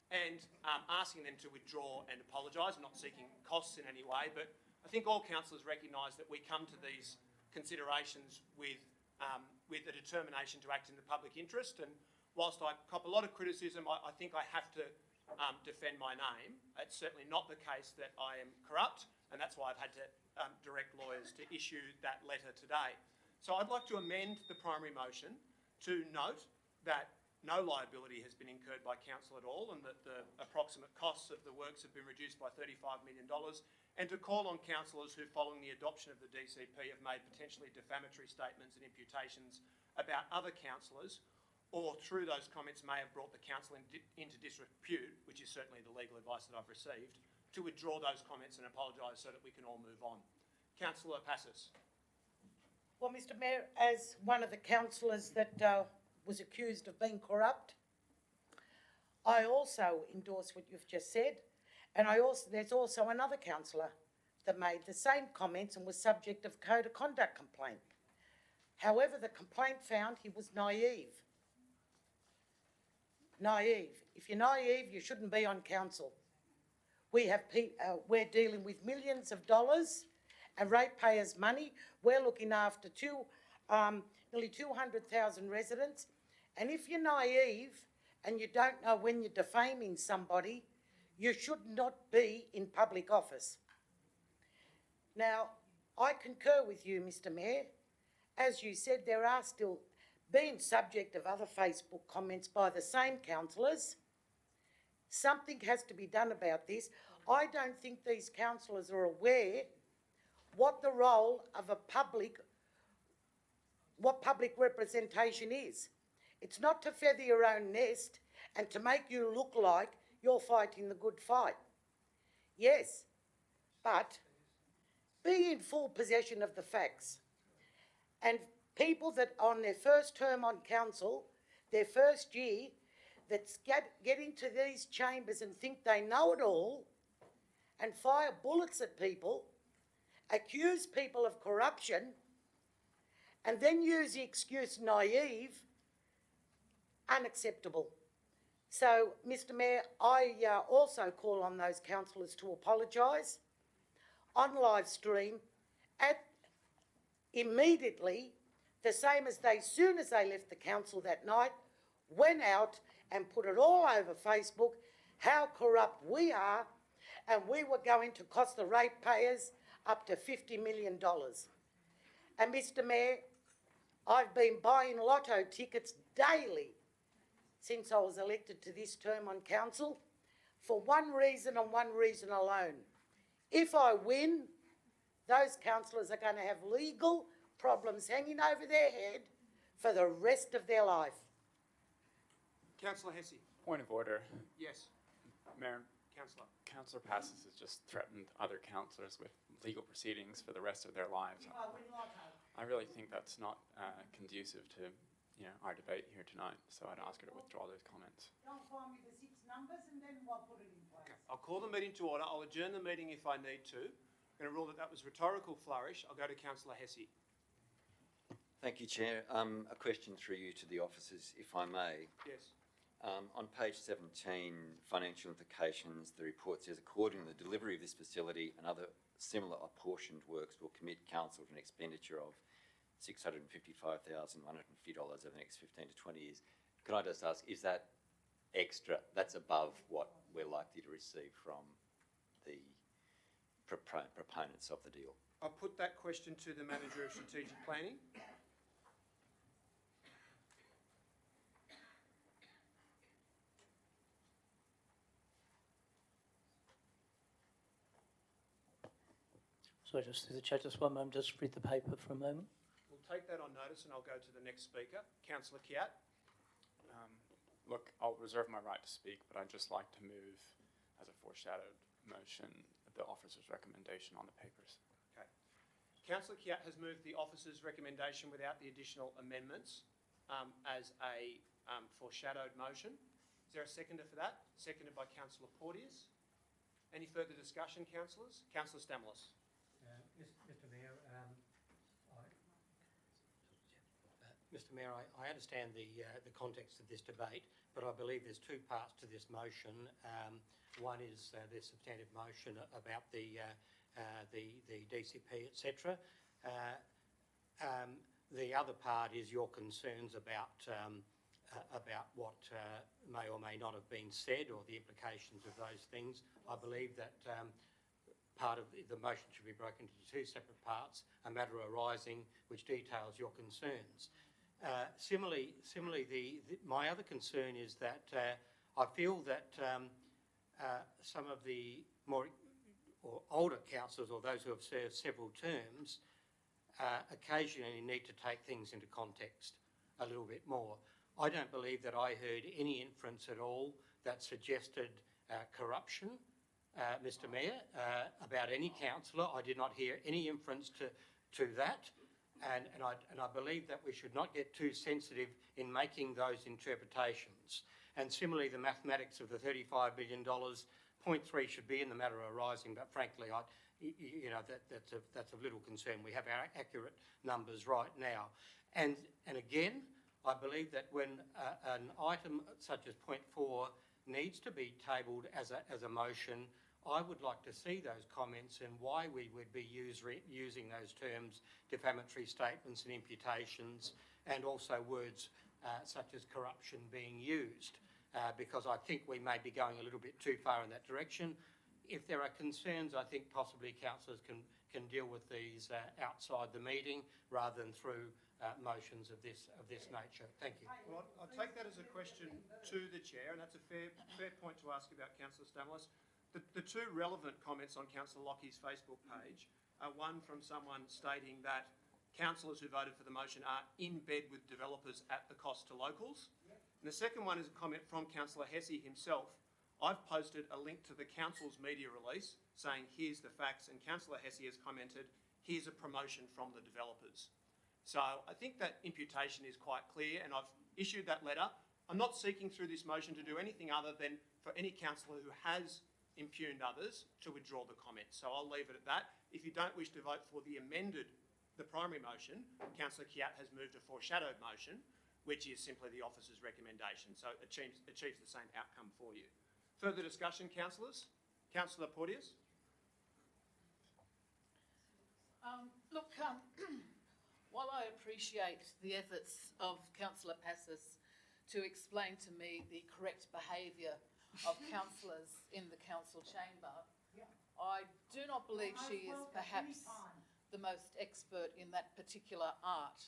and asking them to withdraw and apologise. I'm not seeking costs in any way, but I think all councillors recognise that we come to these considerations with a determination to act in the public interest. And whilst I cop a lot of criticism, I think I have to defend my name. It's certainly not the case that I am corrupt, and that's why I've had to direct lawyers to issue that letter today. So I'd like to amend the primary motion to note that no liability has been incurred by council at all, and that the approximate costs of the works have been reduced by $35 million, and to call on councillors who, following the adoption of the DCP, have made potentially defamatory statements and imputations about other councillors, or through those comments may have brought the council into disrepute, which is certainly the legal advice that I've received, to withdraw those comments and apologise so that we can all move on. Councillor Passis. Well, Mr Mayor, as one of the councillors that was accused of being corrupt, I also endorse what you've just said, and there's also another councillor that made the same comments and was subject of code of conduct complaint. However, the complaint found he was naive. Naive. If you're naive, you shouldn't be on council. We're dealing with millions of dollars and ratepayers' money. We're looking after nearly 200,000 residents. And if you're naive and you don't know when you're defaming somebody, you should not be in public office. Now, I concur with you, Mr Mayor. As you said, there are still being subject of other Facebook comments by the same councillors. Something has to be done about this. I don't think these councillors are aware what the role of what public representation is. It's not to feather your own nest and to make you look like you're fighting the good fight. Yes, but be in full possession of the facts. And people that on their first term on council, their first year, that get into these chambers and think they know it all and fire bullets at people, accuse people of corruption, and then use the excuse naive, unacceptable. So, Mr Mayor, I also call on those councillors to apologise on live stream immediately, the same as soon as they left the council that night, went out and put it all over Facebook how corrupt we are, and we were going to cost the ratepayers up to $50 million. And Mr Mayor, I've been buying lotto tickets daily since I was elected to this term on council for one reason and one reason alone. If I win, those councillors are going to have legal problems hanging over their head for the rest of their life. Councillor Hesse. Point of order. Yes. Mayor, Councillor Passis has just threatened other councillors with legal proceedings for the rest of their lives. I really think that's not conducive to, our debate here tonight. So I'd ask her to withdraw those comments. Don't find me the 6 numbers and then we'll put it in place. I'll call the meeting to order. I'll adjourn the meeting if I need to. I'm going to rule that was rhetorical flourish. I'll go to Councillor Hesse. Thank you, Chair. A question through you to the officers, if I may. Yes. On page 17, financial implications, the report says, accordingly, the delivery of this facility and other similar apportioned works will commit council to an expenditure of $655,150 over the next 15 to 20 years. Can I just ask, is that extra, that's above what we're likely to receive from the proponents of the deal? I'll put that question to the Manager of Strategic Planning. Sorry, just through the chair, just one moment, just read the paper for a moment. We'll take that on notice and I'll go to the next speaker. Councillor Kiat. Look, I'll reserve my right to speak, but I'd just like to move, as a foreshadowed motion, the officer's recommendation on the papers. Okay. Councillor Kiat has moved the officer's recommendation without the additional amendments as a foreshadowed motion. Is there a seconder for that? Seconded by Councillor Porteous. Any further discussion, councillors? Councillor Stamoulis. Mr Mayor, Mr Mayor, I understand the context of this debate, but I believe there's 2 parts to this motion. One is the substantive motion about the DCP, etc. The other part is your concerns about what may or may not have been said, or the implications of those things. I believe that part of the motion should be broken into 2 separate parts, a matter arising which details your concerns. Similarly, my other concern is that I feel that some of the more or older councillors, or those who have served several terms, occasionally need to take things into context a little bit more. I don't believe that I heard any inference at all that suggested corruption, Mr Mayor, about any councillor. I did not hear any inference to that. And I believe that we should not get too sensitive in making those interpretations. And similarly, the mathematics of the $35 billion, 0.3 should be in the matter arising, but frankly, that's of little concern. We have our accurate numbers right now. And again, I believe that when an item such as 0.4 needs to be tabled as a motion, I would like to see those comments and why we would be using those terms, defamatory statements and imputations, and also words such as corruption being used, because I think we may be going a little bit too far in that direction. If there are concerns, I think possibly councillors can deal with these outside the meeting rather than through motions of this nature. Thank you. Well, I'll take that as a question to the Chair, and that's a fair point to ask about Councillor Stamoulis. The 2 relevant comments on Councillor Lockie's Facebook page are one from someone stating that councillors who voted for the motion are in bed with developers at the cost to locals. And the second one is a comment from Councillor Hesse himself. I've posted a link to the council's media release saying, here's the facts, and Councillor Hesse has commented, here's a promotion from the developers. So I think that imputation is quite clear, and I've issued that letter. I'm not seeking through this motion to do anything other than for any councillor who has impugned others to withdraw the comments. So I'll leave it at that. If you don't wish to vote for the primary motion, Councillor Kiat has moved a foreshadowed motion, which is simply the officer's recommendation. So it achieves the same outcome for you. Further discussion, councillors? Councillor Porteous? While I appreciate the efforts of Councillor Passis to explain to me the correct behaviour of councillors in the council chamber, I do not believe she is perhaps the most expert in that particular art,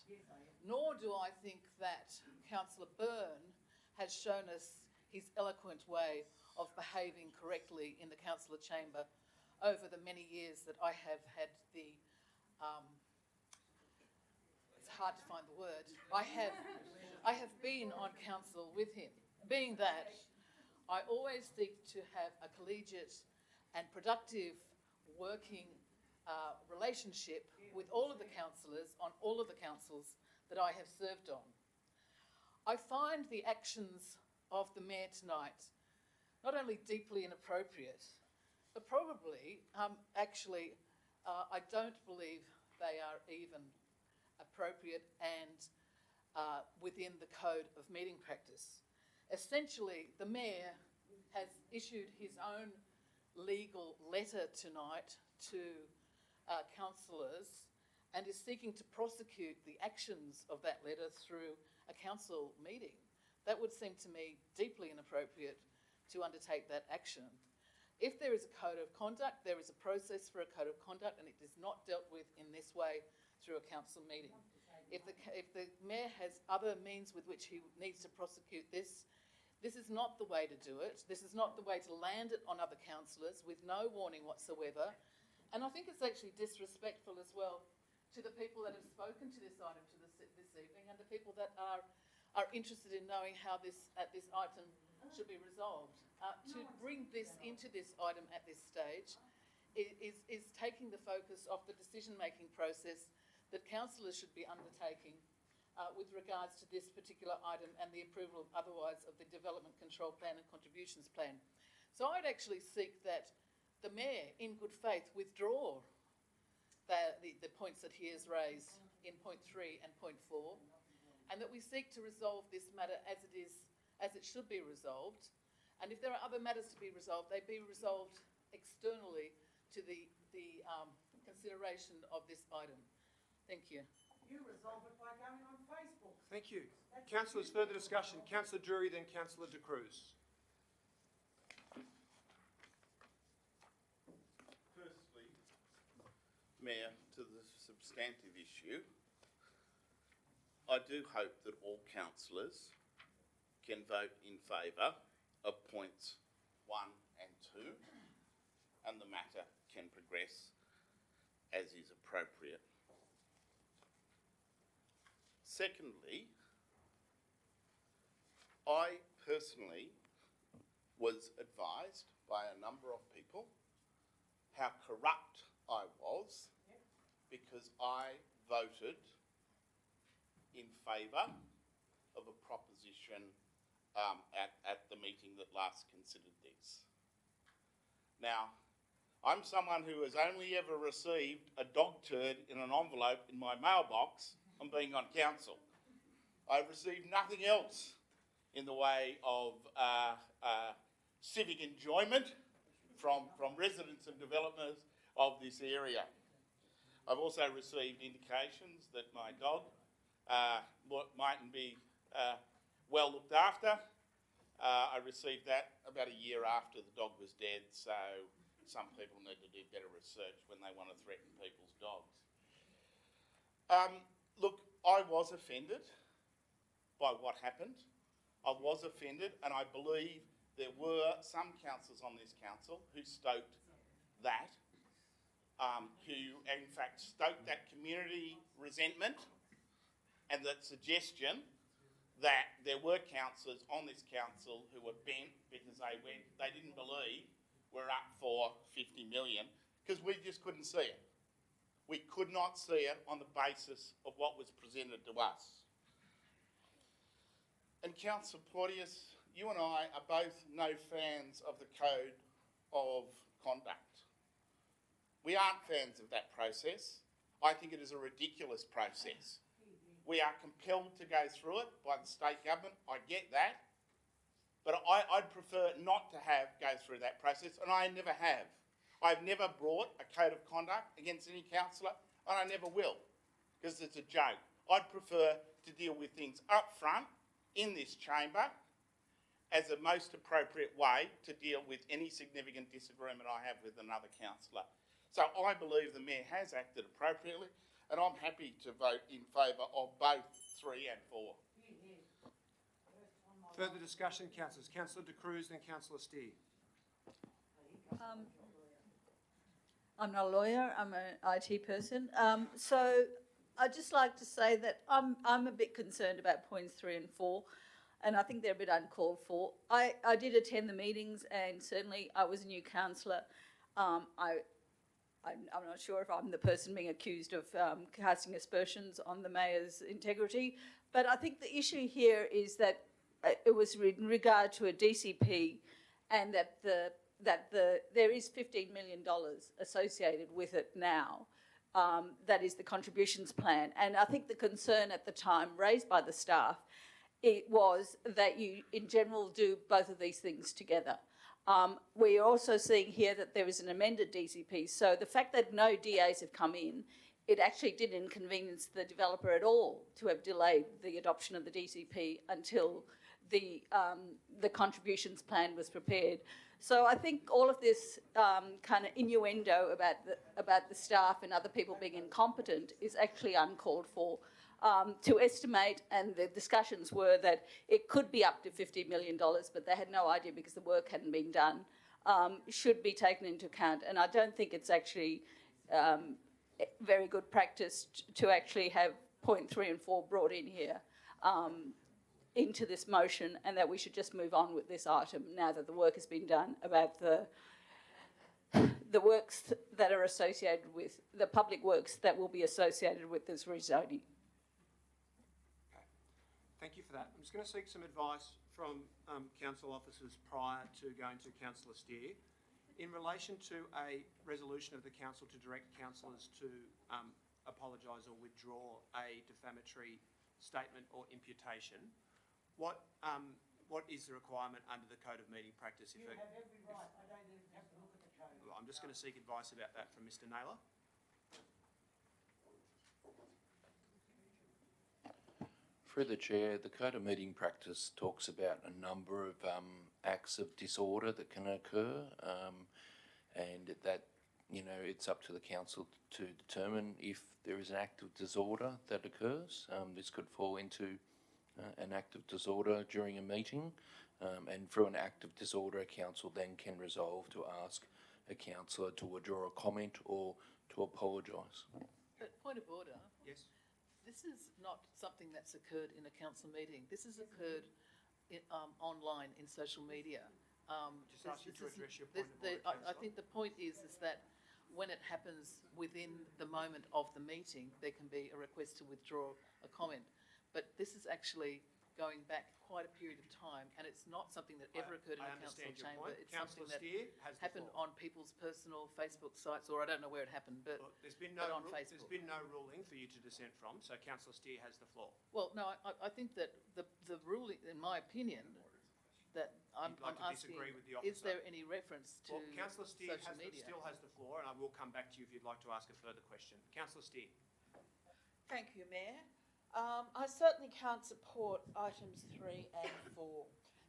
nor do I think that Councillor Byrne has shown us his eloquent way of behaving correctly in the councillor chamber over the many years that I have had the it's hard to find the word. I have been on council with him. Being that, I always seek to have a collegiate and productive working relationship with all of the councillors on all of the councils that I have served on. I find the actions of the Mayor tonight not only deeply inappropriate, but probably, I don't believe they are even appropriate and within the code of meeting practice. Essentially, the Mayor has issued his own legal letter tonight to councillors and is seeking to prosecute the actions of that letter through a council meeting. That would seem to me deeply inappropriate to undertake that action. If there is a code of conduct, there is a process for a code of conduct, and it is not dealt with in this way through a council meeting. If the Mayor has other means with which he needs to prosecute this, this is not the way to do it. This is not the way to land it on other councillors with no warning whatsoever. And I think it's actually disrespectful as well to the people that have spoken to this item this evening and the people that are interested in knowing how this item should be resolved. To bring this into this item at this stage is taking the focus off the decision-making process that councillors should be undertaking with regards to this particular item and the approval otherwise of the Development Control Plan and Contributions Plan. So I'd actually seek that the Mayor, in good faith, withdraw the points that he has raised in point 3 and point 4, and that we seek to resolve this matter as it should be resolved. And if there are other matters to be resolved, they be resolved externally to the consideration of this item. Thank you. You resolve it by going on Facebook. Thank you. Councillors, further discussion. Councillor Drury, then Councillor De Cruz. Firstly, Mayor, to the substantive issue, I do hope that all councillors can vote in favour of points 1 and 2, and the matter can progress as is appropriate. Secondly, I personally was advised by a number of people how corrupt I was because I voted in favour of a proposition at the meeting that last considered this. Now, I'm someone who has only ever received a dog turd in an envelope in my mailbox on being on council. I've received nothing else in the way of civic enjoyment from residents and developers of this area. I've also received indications that my dog mightn't be well looked after. I received that about a year after the dog was dead, so some people need to do better research when they want to threaten people's dogs. Look, I was offended by what happened. I was offended, and I believe there were some councillors on this council who stoked that, who in fact stoked that community resentment and that suggestion that there were councillors on this council who were bent because they didn't believe we're up for 50 million, because we just couldn't see it. We could not see it on the basis of what was presented to us. And Councillor Porteous, you and I are both no fans of the code of conduct. We aren't fans of that process. I think it is a ridiculous process. We are compelled to go through it by the state government. I get that. But I'd prefer not to go through that process, and I never have. I've never brought a code of conduct against any councillor, and I never will, because it's a joke. I'd prefer to deal with things up front in this chamber as the most appropriate way to deal with any significant disagreement I have with another councillor. So I believe the Mayor has acted appropriately, and I'm happy to vote in favour of both 3 and 4. Further discussion, councillors. Councillor De Cruz, then Councillor Steer. I'm not a lawyer, I'm an IT person. So I'd just like to say that I'm a bit concerned about points 3 and 4, and I think they're a bit uncalled for. I did attend the meetings, and certainly I was a new councillor. I I'm not sure if I'm the person being accused of casting aspersions on the mayor's integrity, but I think the issue here is that it was in regard to a DCP, and that there is $15 million associated with it now. That is the contributions plan, and I think the concern at the time raised by the staff, it was that you, in general, do both of these things together. We are also seeing here that there is an amended DCP, so the fact that no DAs have come in, it actually didn't inconvenience the developer at all to have delayed the adoption of the DCP until the contributions plan was prepared. So I think all of this kind of innuendo about the staff and other people being incompetent is actually uncalled for. To estimate, and the discussions were that it could be up to $50 million, but they had no idea because the work hadn't been done, should be taken into account. And I don't think it's actually very good practice to actually have point 3 and 4 brought in here into this motion, and that we should just move on with this item now that the work has been done about the works that are associated with, the public works that will be associated with this rezoning. Thank you for that. I'm just going to seek some advice from council officers prior to going to Councillor Steer. In relation to a resolution of the council to direct councillors to apologise or withdraw a defamatory statement or imputation, what is the requirement under the Code of Meeting Practice? You have every right. I don't even have to look at the code. I'm just going to seek advice about that from Mr. Naylor. Through the Chair, the Code of Meeting Practice talks about a number of acts of disorder that can occur, and that, it's up to the council to determine if there is an act of disorder that occurs. This could fall into an act of disorder during a meeting, and through an act of disorder, a council then can resolve to ask a councillor to withdraw a comment or to apologise. But point of order. Yes. This is not something that's occurred in a council meeting. This has occurred online in social media. Just ask you to address your point of order, I think the point is that when it happens within the moment of the meeting, there can be a request to withdraw a comment. But this is actually going back quite a period of time, and it's not something that ever occurred in a council chamber. Point. It's Councillor something that Steer has happened on people's personal Facebook sites, or I don't know where it happened, but, there's been but no on Facebook. There's been no ruling for you to dissent from, so Councillor Steer has the floor. Well, no, I think that the ruling, in my opinion, that I'm asking, disagree with the is officer. there any reference to Councillor Steer social media? still has the floor, and I will come back to you if you'd like to ask a further question. Councillor Steer. Thank you, Mayor. I certainly can't support items 3 and 4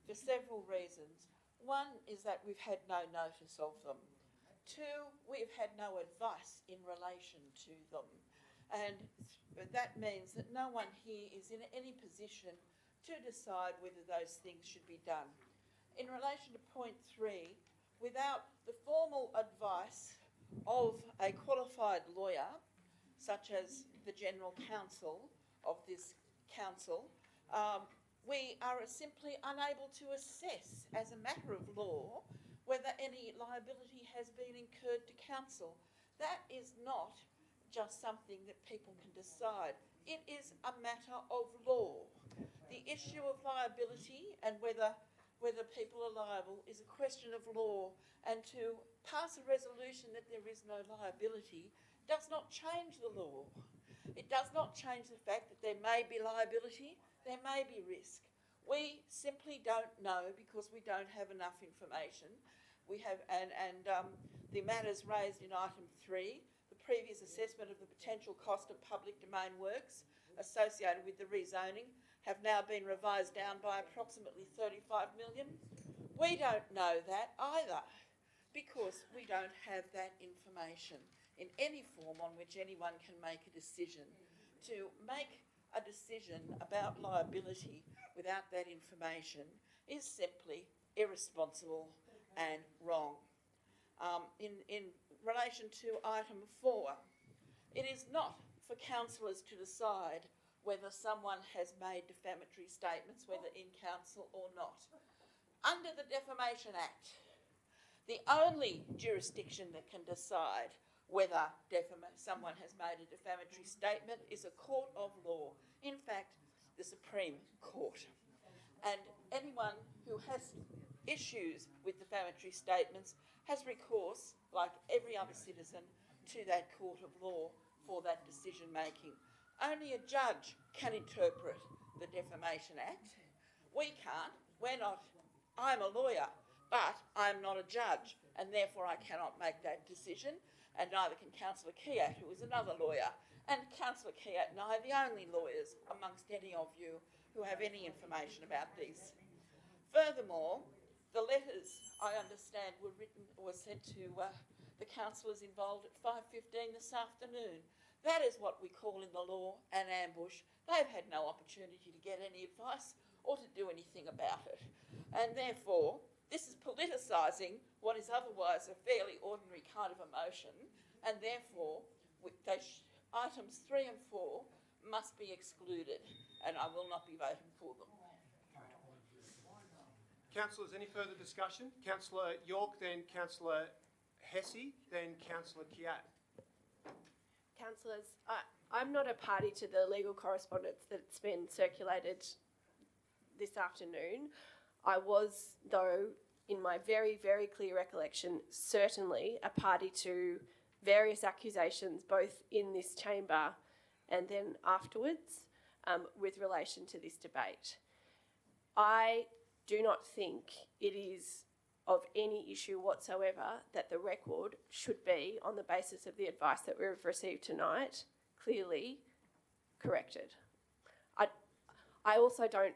for several reasons. One is that we've had no notice of them. 2, we've had no advice in relation to them. And that means that no one here is in any position to decide whether those things should be done. In relation to point 3, without the formal advice of a qualified lawyer, such as the General Counsel of this council, we are simply unable to assess, as a matter of law, whether any liability has been incurred to council. That is not just something that people can decide. It is a matter of law. The issue of liability and whether people are liable is a question of law, and to pass a resolution that there is no liability does not change the law. It does not change the fact that there may be liability, there may be risk. We simply don't know because we don't have enough information. We have, the matters raised in item 3, the previous assessment of the potential cost of public domain works associated with the rezoning, have now been revised down by approximately 35 million. We don't know that either because we don't have that information in any form on which anyone can make a decision. To make a decision about liability without that information is simply irresponsible and wrong. In relation to item 4, it is not for councillors to decide whether someone has made defamatory statements, whether in council or not. Under the Defamation Act, the only jurisdiction that can decide whether someone has made a defamatory statement is a court of law. In fact, the Supreme Court. And anyone who has issues with defamatory statements has recourse, like every other citizen, to that court of law for that decision making. Only a judge can interpret the Defamation Act. We can't. We're not. I'm a lawyer, but I'm not a judge, and therefore I cannot make that decision, and neither can Councillor Kiat, who is another lawyer. And Councillor Kiat and I are the only lawyers amongst any of you who have any information about this. Furthermore, the letters, I understand, were sent to the councillors involved at 5:15 this afternoon. That is what we call in the law an ambush. They've had no opportunity to get any advice or to do anything about it. And therefore, this is politicising what is otherwise a fairly ordinary kind of emotion, and therefore items 3 and 4 must be excluded, and I will not be voting for them. Councillors, any further discussion? Councillor York, then Councillor Hesse, then Councillor Kiat. Councillors, I'm not a party to the legal correspondence that's been circulated this afternoon. I was, though, in my very, very clear recollection, certainly a party to various accusations, both in this chamber and then afterwards, with relation to this debate. I do not think it is of any issue whatsoever that the record should be, on the basis of the advice that we've received tonight, clearly corrected. I also don't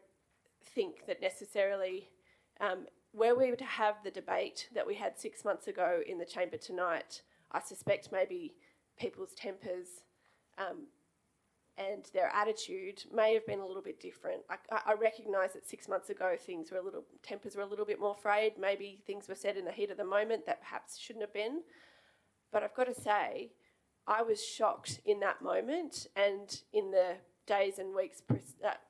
think that necessarily, were we to have the debate that we had 6 months ago in the chamber tonight, I suspect maybe people's tempers and their attitude may have been a little bit different. I recognise that 6 months ago tempers were a little bit more frayed. Maybe things were said in the heat of the moment that perhaps shouldn't have been. But I've got to say, I was shocked in that moment and in the days and weeks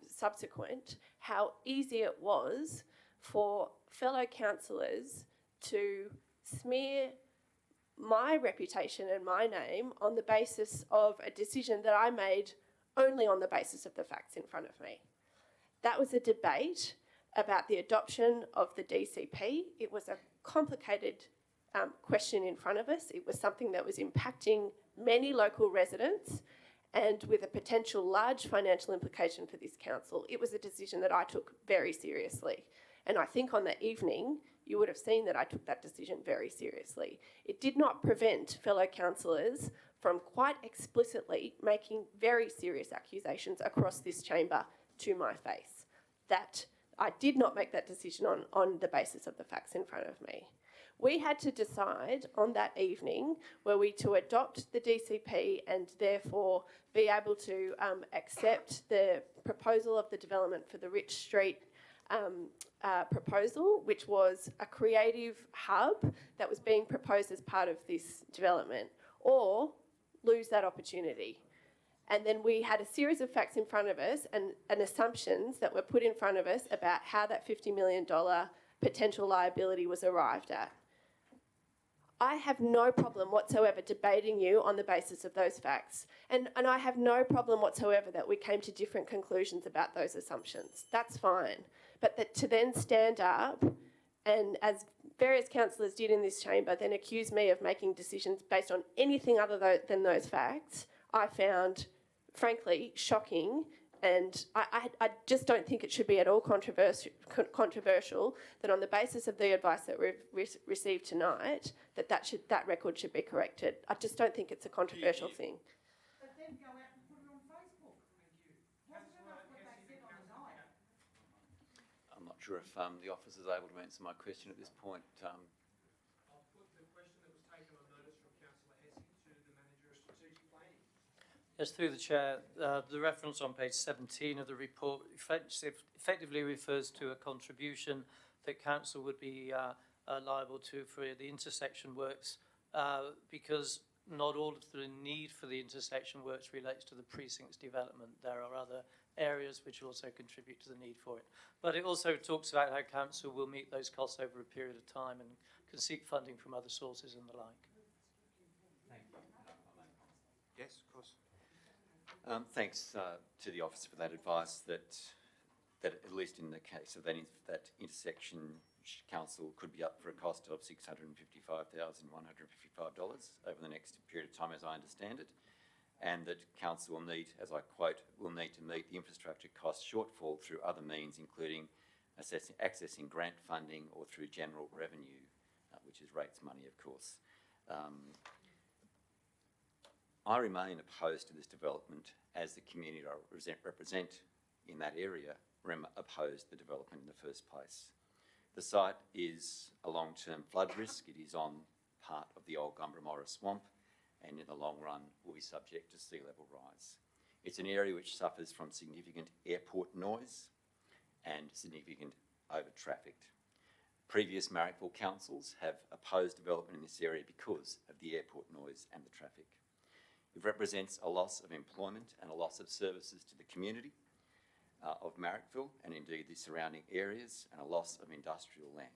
subsequent how easy it was for fellow councillors to smear my reputation and my name on the basis of a decision that I made only on the basis of the facts in front of me. That was a debate about the adoption of the DCP. It was a complicated question in front of us. It was something that was impacting many local residents and with a potential large financial implication for this council. It was a decision that I took very seriously. And I think on the evening, you would have seen that I took that decision very seriously. It did not prevent fellow councillors from quite explicitly making very serious accusations across this chamber to my face. That I did not make that decision on the basis of the facts in front of me. We had to decide on that evening were we to adopt the DCP and therefore be able to accept the proposal of the development for the Rich Street proposal, which was a creative hub that was being proposed as part of this development, or lose that opportunity. And then we had a series of facts in front of us and assumptions that were put in front of us about how that $50 million potential liability was arrived at. I have no problem whatsoever debating you on the basis of those facts. And I have no problem whatsoever that we came to different conclusions about those assumptions. That's fine. But that to then stand up and, as various councillors did in this chamber, then accuse me of making decisions based on anything other than those facts, I found, frankly, shocking. And I just don't think it should be at all controversial that on the basis of the advice that we've received tonight, that record should be corrected. I just don't think it's a controversial thing. But then go out and put it on Facebook. Wasn't enough what they said on the night? I'm not sure if the officer is able to answer my question at this point. I'll put the question that was taken on notice from Councillor Hesse to the Manager of Strategic Planning. Yes, through the Chair, the reference on page 17 of the report effectively refers to a contribution that Council would be liable to for the intersection works because not all of the need for the intersection works relates to the precinct's development. There are other areas which also contribute to the need for it. But it also talks about how Council will meet those costs over a period of time and can seek funding from other sources and the like. Thank you. Thanks to the officer for that advice that at least in the case of that intersection, council could be up for a cost of $655,155 over the next period of time, as I understand it, and that council will need, as I quote, will need to meet the infrastructure cost shortfall through other means, including accessing grant funding or through general revenue, which is rates money, of course. I remain opposed to this development as the community I represent in that area opposed the development in the first place. The site is a long-term flood risk. It is on part of the old Gumbaramora swamp and in the long run will be subject to sea level rise. It's an area which suffers from significant airport noise and significant over-trafficked. Previous Marrickville councils have opposed development in this area because of the airport noise and the traffic. It represents a loss of employment and a loss of services to the community of Marrickville and indeed the surrounding areas, and a loss of industrial land.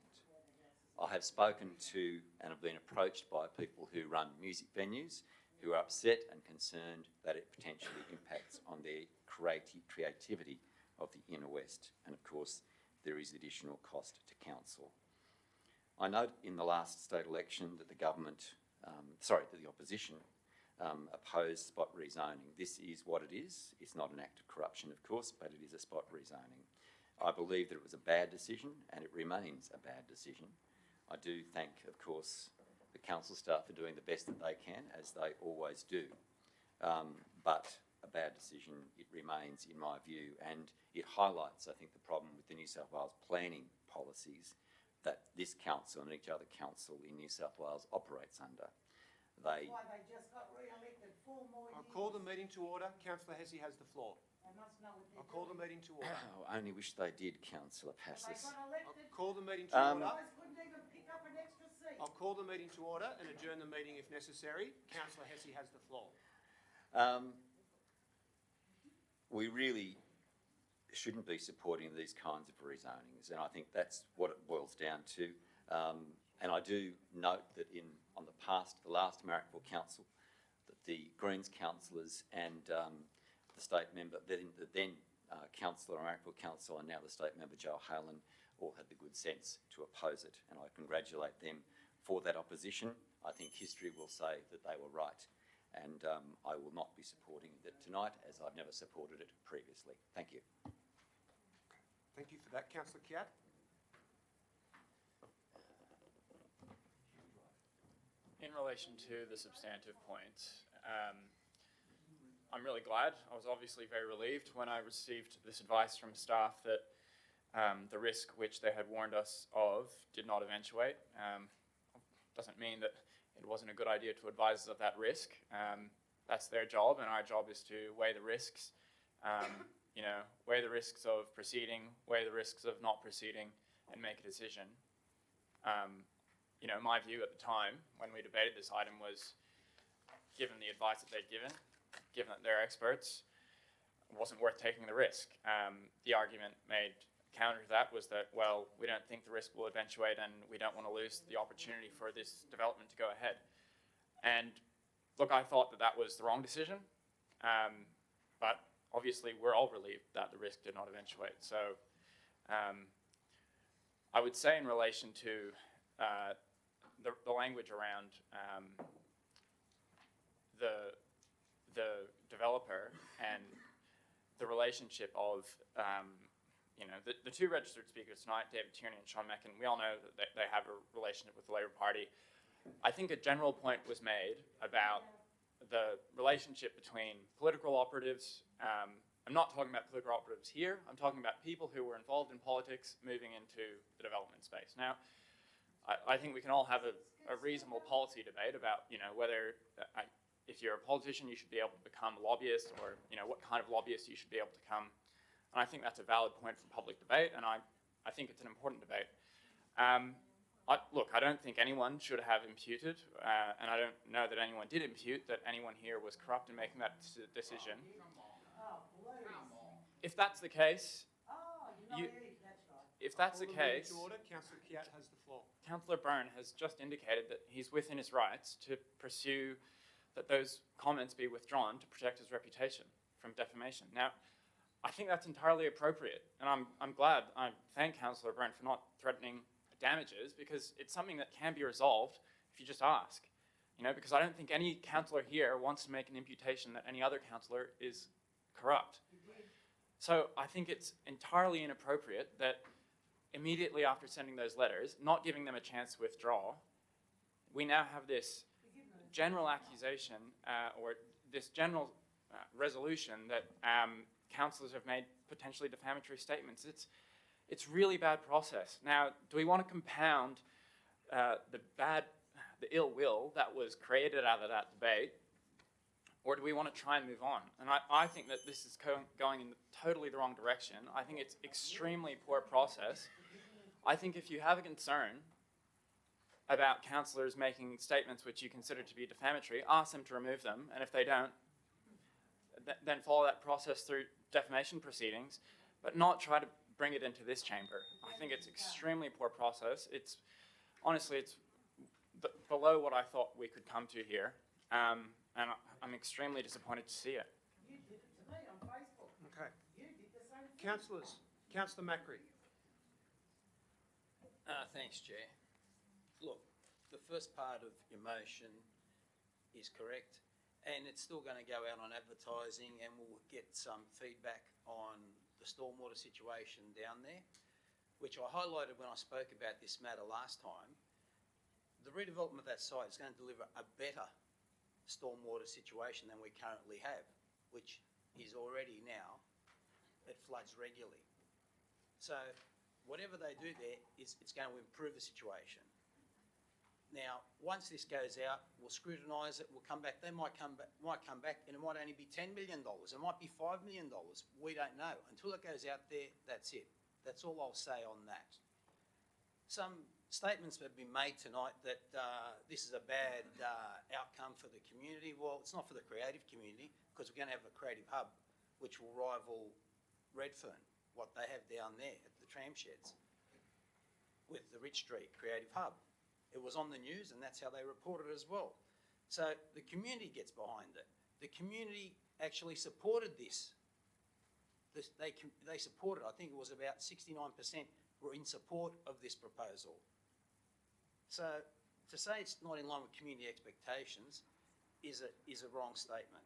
I have spoken to and have been approached by people who run music venues who are upset and concerned that it potentially impacts on their creativity of the inner west, and of course there is additional cost to council. I note in the last state election that the opposition opposed spot rezoning. This is what it is. It's not an act of corruption, of course, but it is a spot rezoning. I believe that it was a bad decision and it remains a bad decision. I do thank, of course, the council staff for doing the best that they can, as they always do. But a bad decision it remains, in my view, and it highlights, I think, the problem with the New South Wales planning policies that this council and each other council in New South Wales operates under. That's why they just got re-elected 4 more years. I'll call the meeting to order. Councillor Hesse has the floor. They must know what they're I'll call the meeting to order. I only wish they did, Councillor They Passis. got elected. I'll call the meeting to order. You guys couldn't even pick up an extra seat. I'll call the meeting to order and adjourn the meeting if necessary. Councillor Hesse has the floor. We really shouldn't be supporting these kinds of rezonings, and I think that's what it boils down to. And I do note that on the last Marrickville Council, that the Greens councillors and the state member, the then councillor on Marrickville Council and now the state member Joe Halen, all had the good sense to oppose it, and I congratulate them for that opposition. I think history will say that they were right, and I will not be supporting it tonight, as I've never supported it previously. Thank you. Thank you for that. Councillor Kiat. In relation to the substantive point, I'm really glad. I was obviously very relieved when I received this advice from staff that the risk which they had warned us of did not eventuate. Doesn't mean that it wasn't a good idea to advise us of that risk. That's their job, and our job is to weigh the risks. Weigh the risks of proceeding, weigh the risks of not proceeding, and make a decision. My view at the time when we debated this item was, given the advice that they'd given that they're experts, it wasn't worth taking the risk. The argument made counter to that was that, well, we don't think the risk will eventuate and we don't want to lose the opportunity for this development to go ahead. And look, I thought that was the wrong decision, but obviously we're all relieved that the risk did not eventuate. So I would say in relation to the language around the developer and the relationship of the two registered speakers tonight, David Tierney and Sean Meckin, we all know that they have a relationship with the Labor Party. I think a general point was made about the relationship between political operatives. I'm not talking about political operatives here. I'm talking about people who were involved in politics moving into the development space. Now, I think we can all have a reasonable policy debate about, whether if you're a politician, you should be able to become a lobbyist, or, what kind of lobbyist you should be able to become. And I think that's a valid point for public debate, and I think it's an important debate. Look, I don't think anyone should have imputed, and I don't know that anyone did impute that anyone here was corrupt in making that decision. If that's the case, if that's the case, Councillor Kiat has the floor. Councillor Byrne has just indicated that he's within his rights to pursue that those comments be withdrawn to protect his reputation from defamation. Now, I think that's entirely appropriate, and I'm glad. I thank Councillor Brent for not threatening damages, because it's something that can be resolved if you just ask. You know, because I don't think any councillor here wants to make an imputation that any other councillor is corrupt. So I think it's entirely inappropriate that immediately after sending those letters, not giving them a chance to withdraw, we now have this general accusation or this general resolution that councillors have made potentially defamatory statements. It's really bad process. Now, do we want to compound the ill will that was created out of that debate, or do we want to try and move on? And I think that this is going in totally the wrong direction. I think it's extremely poor process. I think if you have a concern about councillors making statements which you consider to be defamatory, ask them to remove them, and if they don't, then follow that process through defamation proceedings, but not try to bring it into this chamber. I think it's extremely poor process. Honestly, it's below what I thought we could come to here, and I'm extremely disappointed to see it. You did it to me on Facebook. Okay. You did the same thing. Councillors, Councillor Macri. Thanks, Chair. Look, the first part of your motion is correct, and it's still going to go out on advertising, and we'll get some feedback on the stormwater situation down there, which I highlighted when I spoke about this matter last time. The redevelopment of that site is going to deliver a better stormwater situation than we currently have, which is already now, it floods regularly. So whatever they do there, it's going to improve the situation. Now, once this goes out, we'll scrutinise it, we'll come back. They might come back and it might only be $10 million. It might be $5 million. We don't know. Until it goes out there, that's it. That's all I'll say on that. Some statements have been made tonight that this is a bad outcome for the community. Well, it's not for the creative community, because we're going to have a creative hub which will rival Redfern, what they have down there at the tram sheds with the Rich Street Creative Hub. It was on the news, and that's how they reported it as well. So the community gets behind it. The community actually supported this. They supported, I think it was about 69% were in support of this proposal. So to say it's not in line with community expectations is a wrong statement.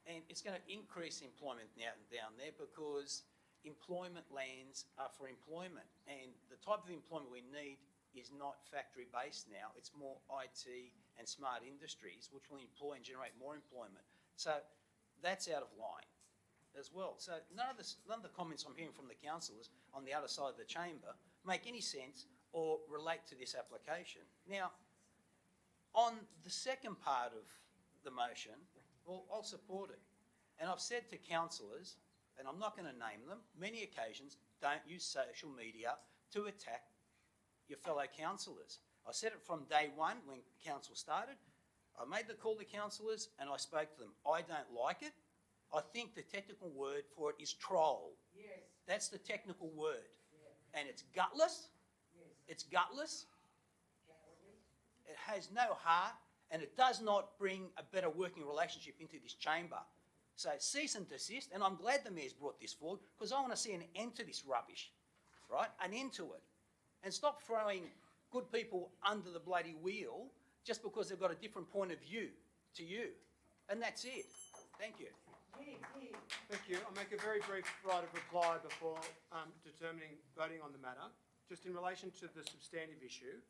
And it's going to increase employment down there, because employment lands are for employment, and the type of employment we need is not factory-based now. It's more IT and smart industries, which will employ and generate more employment. So that's out of line as well. So none of the comments I'm hearing from the councillors on the other side of the chamber make any sense or relate to this application. Now, on the second part of the motion, well, I'll support it. And I've said to councillors, and I'm not going to name them, many occasions, don't use social media to attack your fellow councillors. I said it from day one when council started. I made the call to councillors and I spoke to them. I don't like it. I think the technical word for it is troll. Yes. That's the technical word. Yeah. And it's gutless. Yes. It's gutless. It has no heart, and it does not bring a better working relationship into this chamber. So cease and desist, and I'm glad the Mayor's brought this forward, because I want to see an end to this rubbish, right? An end to it. And stop throwing good people under the bloody wheel just because they've got a different point of view to you. And that's it. Thank you. Thank you. I'll make a very brief right of reply before voting on the matter. Just in relation to the substantive issue,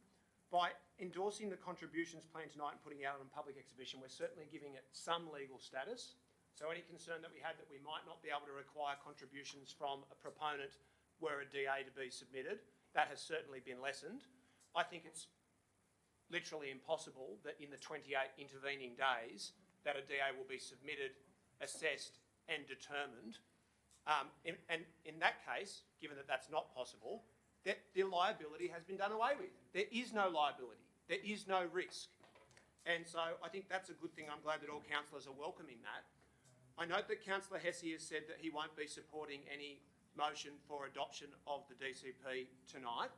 by endorsing the contributions plan tonight and putting it out on public exhibition, we're certainly giving it some legal status. So any concern that we had that we might not be able to require contributions from a proponent were a DA to be submitted, that has certainly been lessened. I think it's literally impossible that in the 28 intervening days that a DA will be submitted, assessed and determined. And in that case, given that that's not possible, that the liability has been done away with. There is no liability. There is no risk. And so I think that's a good thing. I'm glad that all councillors are welcoming that. I note that Councillor Hesse has said that he won't be supporting any motion for adoption of the DCP tonight.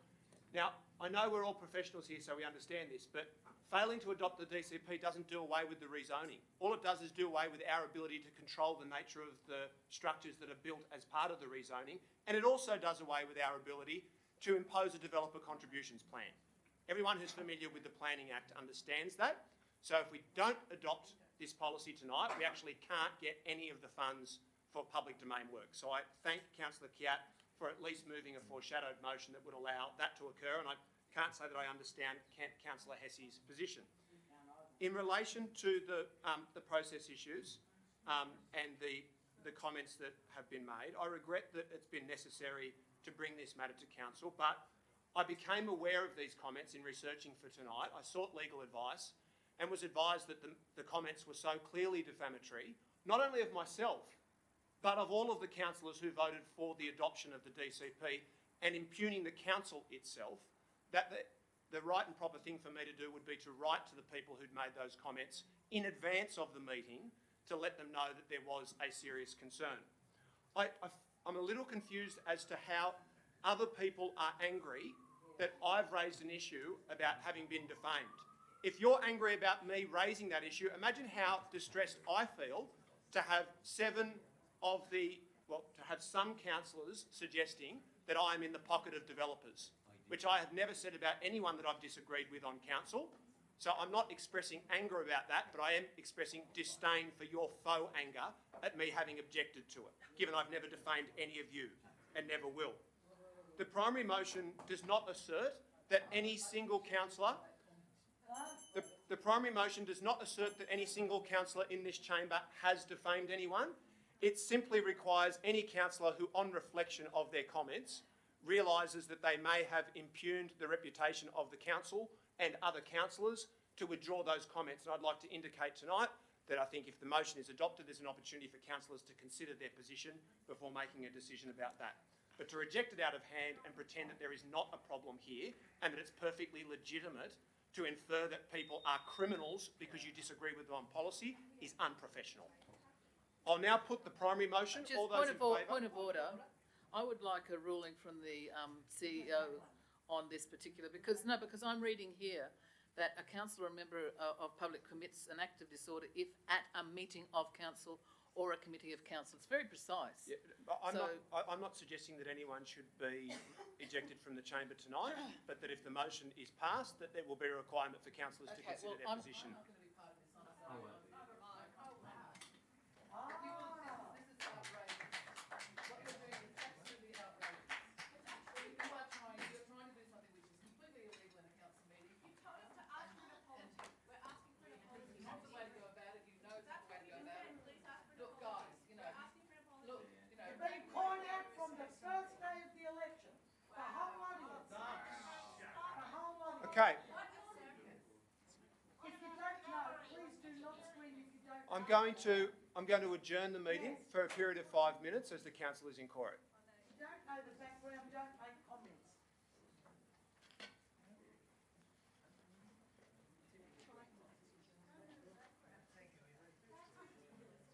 Now, I know we're all professionals here, so we understand this, but Failing to adopt the DCP doesn't do away with the rezoning. All it does is do away with our ability to control the nature of the structures that are built as part of the rezoning, and it also does away with our ability to impose a developer contributions plan. Everyone who's familiar with the Planning Act understands that. So if we don't adopt this policy tonight, we actually can't get any of the funds for public domain work. So I thank Councillor Kiat for at least moving a foreshadowed motion that would allow that to occur, and I can't say that I understand Councillor Hessie's position. In relation to the process issues and the comments that have been made, I regret that it's been necessary to bring this matter to council, but I became aware of these comments in researching for tonight. I sought legal advice and was advised that the comments were so clearly defamatory, not only of myself, but of all of the councillors who voted for the adoption of the DCP and impugning the council itself, that the right and proper thing for me to do would be to write to the people who'd made those comments in advance of the meeting to let them know that there was a serious concern. I'm a little confused as to how other people are angry that I've raised an issue about having been defamed. If you're angry about me raising that issue, imagine how distressed I feel to have some councillors suggesting that I am in the pocket of developers, which I have never said about anyone that I've disagreed with on council. So I'm not expressing anger about that, but I am expressing disdain for your faux anger at me having objected to it, given I've never defamed any of you and never will. The primary motion does not assert that any single councillor the primary motion does not assert that any single councillor in this chamber has defamed anyone. It simply requires any councillor who, on reflection of their comments, realises that they may have impugned the reputation of the council and other councillors to withdraw those comments. And I'd like to indicate tonight that I think if the motion is adopted, there's an opportunity for councillors to consider their position before making a decision about that. But to reject it out of hand and pretend that there is not a problem here and that it's perfectly legitimate to infer that people are criminals because you disagree with them on policy is unprofessional. I'll now put the primary motion. Just All those in favour? point of order. I would like a ruling from the CEO on this particular, because I'm reading here that a councillor or member of public commits an act of disorder if at a meeting of council or a committee of council. It's very precise. Yeah, but I'm not suggesting that anyone should be ejected from the chamber tonight, but that if the motion is passed, that there will be a requirement for councillors to consider their position. I'm not going to be part of this, I'm sorry. This is outrageous. What you're doing is absolutely outrageous. You're trying to do something which is completely illegal in a council meeting. You told us to ask for an apology. We're asking for an apology. It's not the way to go about it. You know it's not the way to go about it. Look, guys, look, You've been called out from the first day of the election. The whole lot of it. The whole lot of it. Okay. If you don't know, please do not scream if you don't know. I'm going to adjourn the meeting for a period of 5 minutes as the council is in court. If you don't know the background, don't make comments.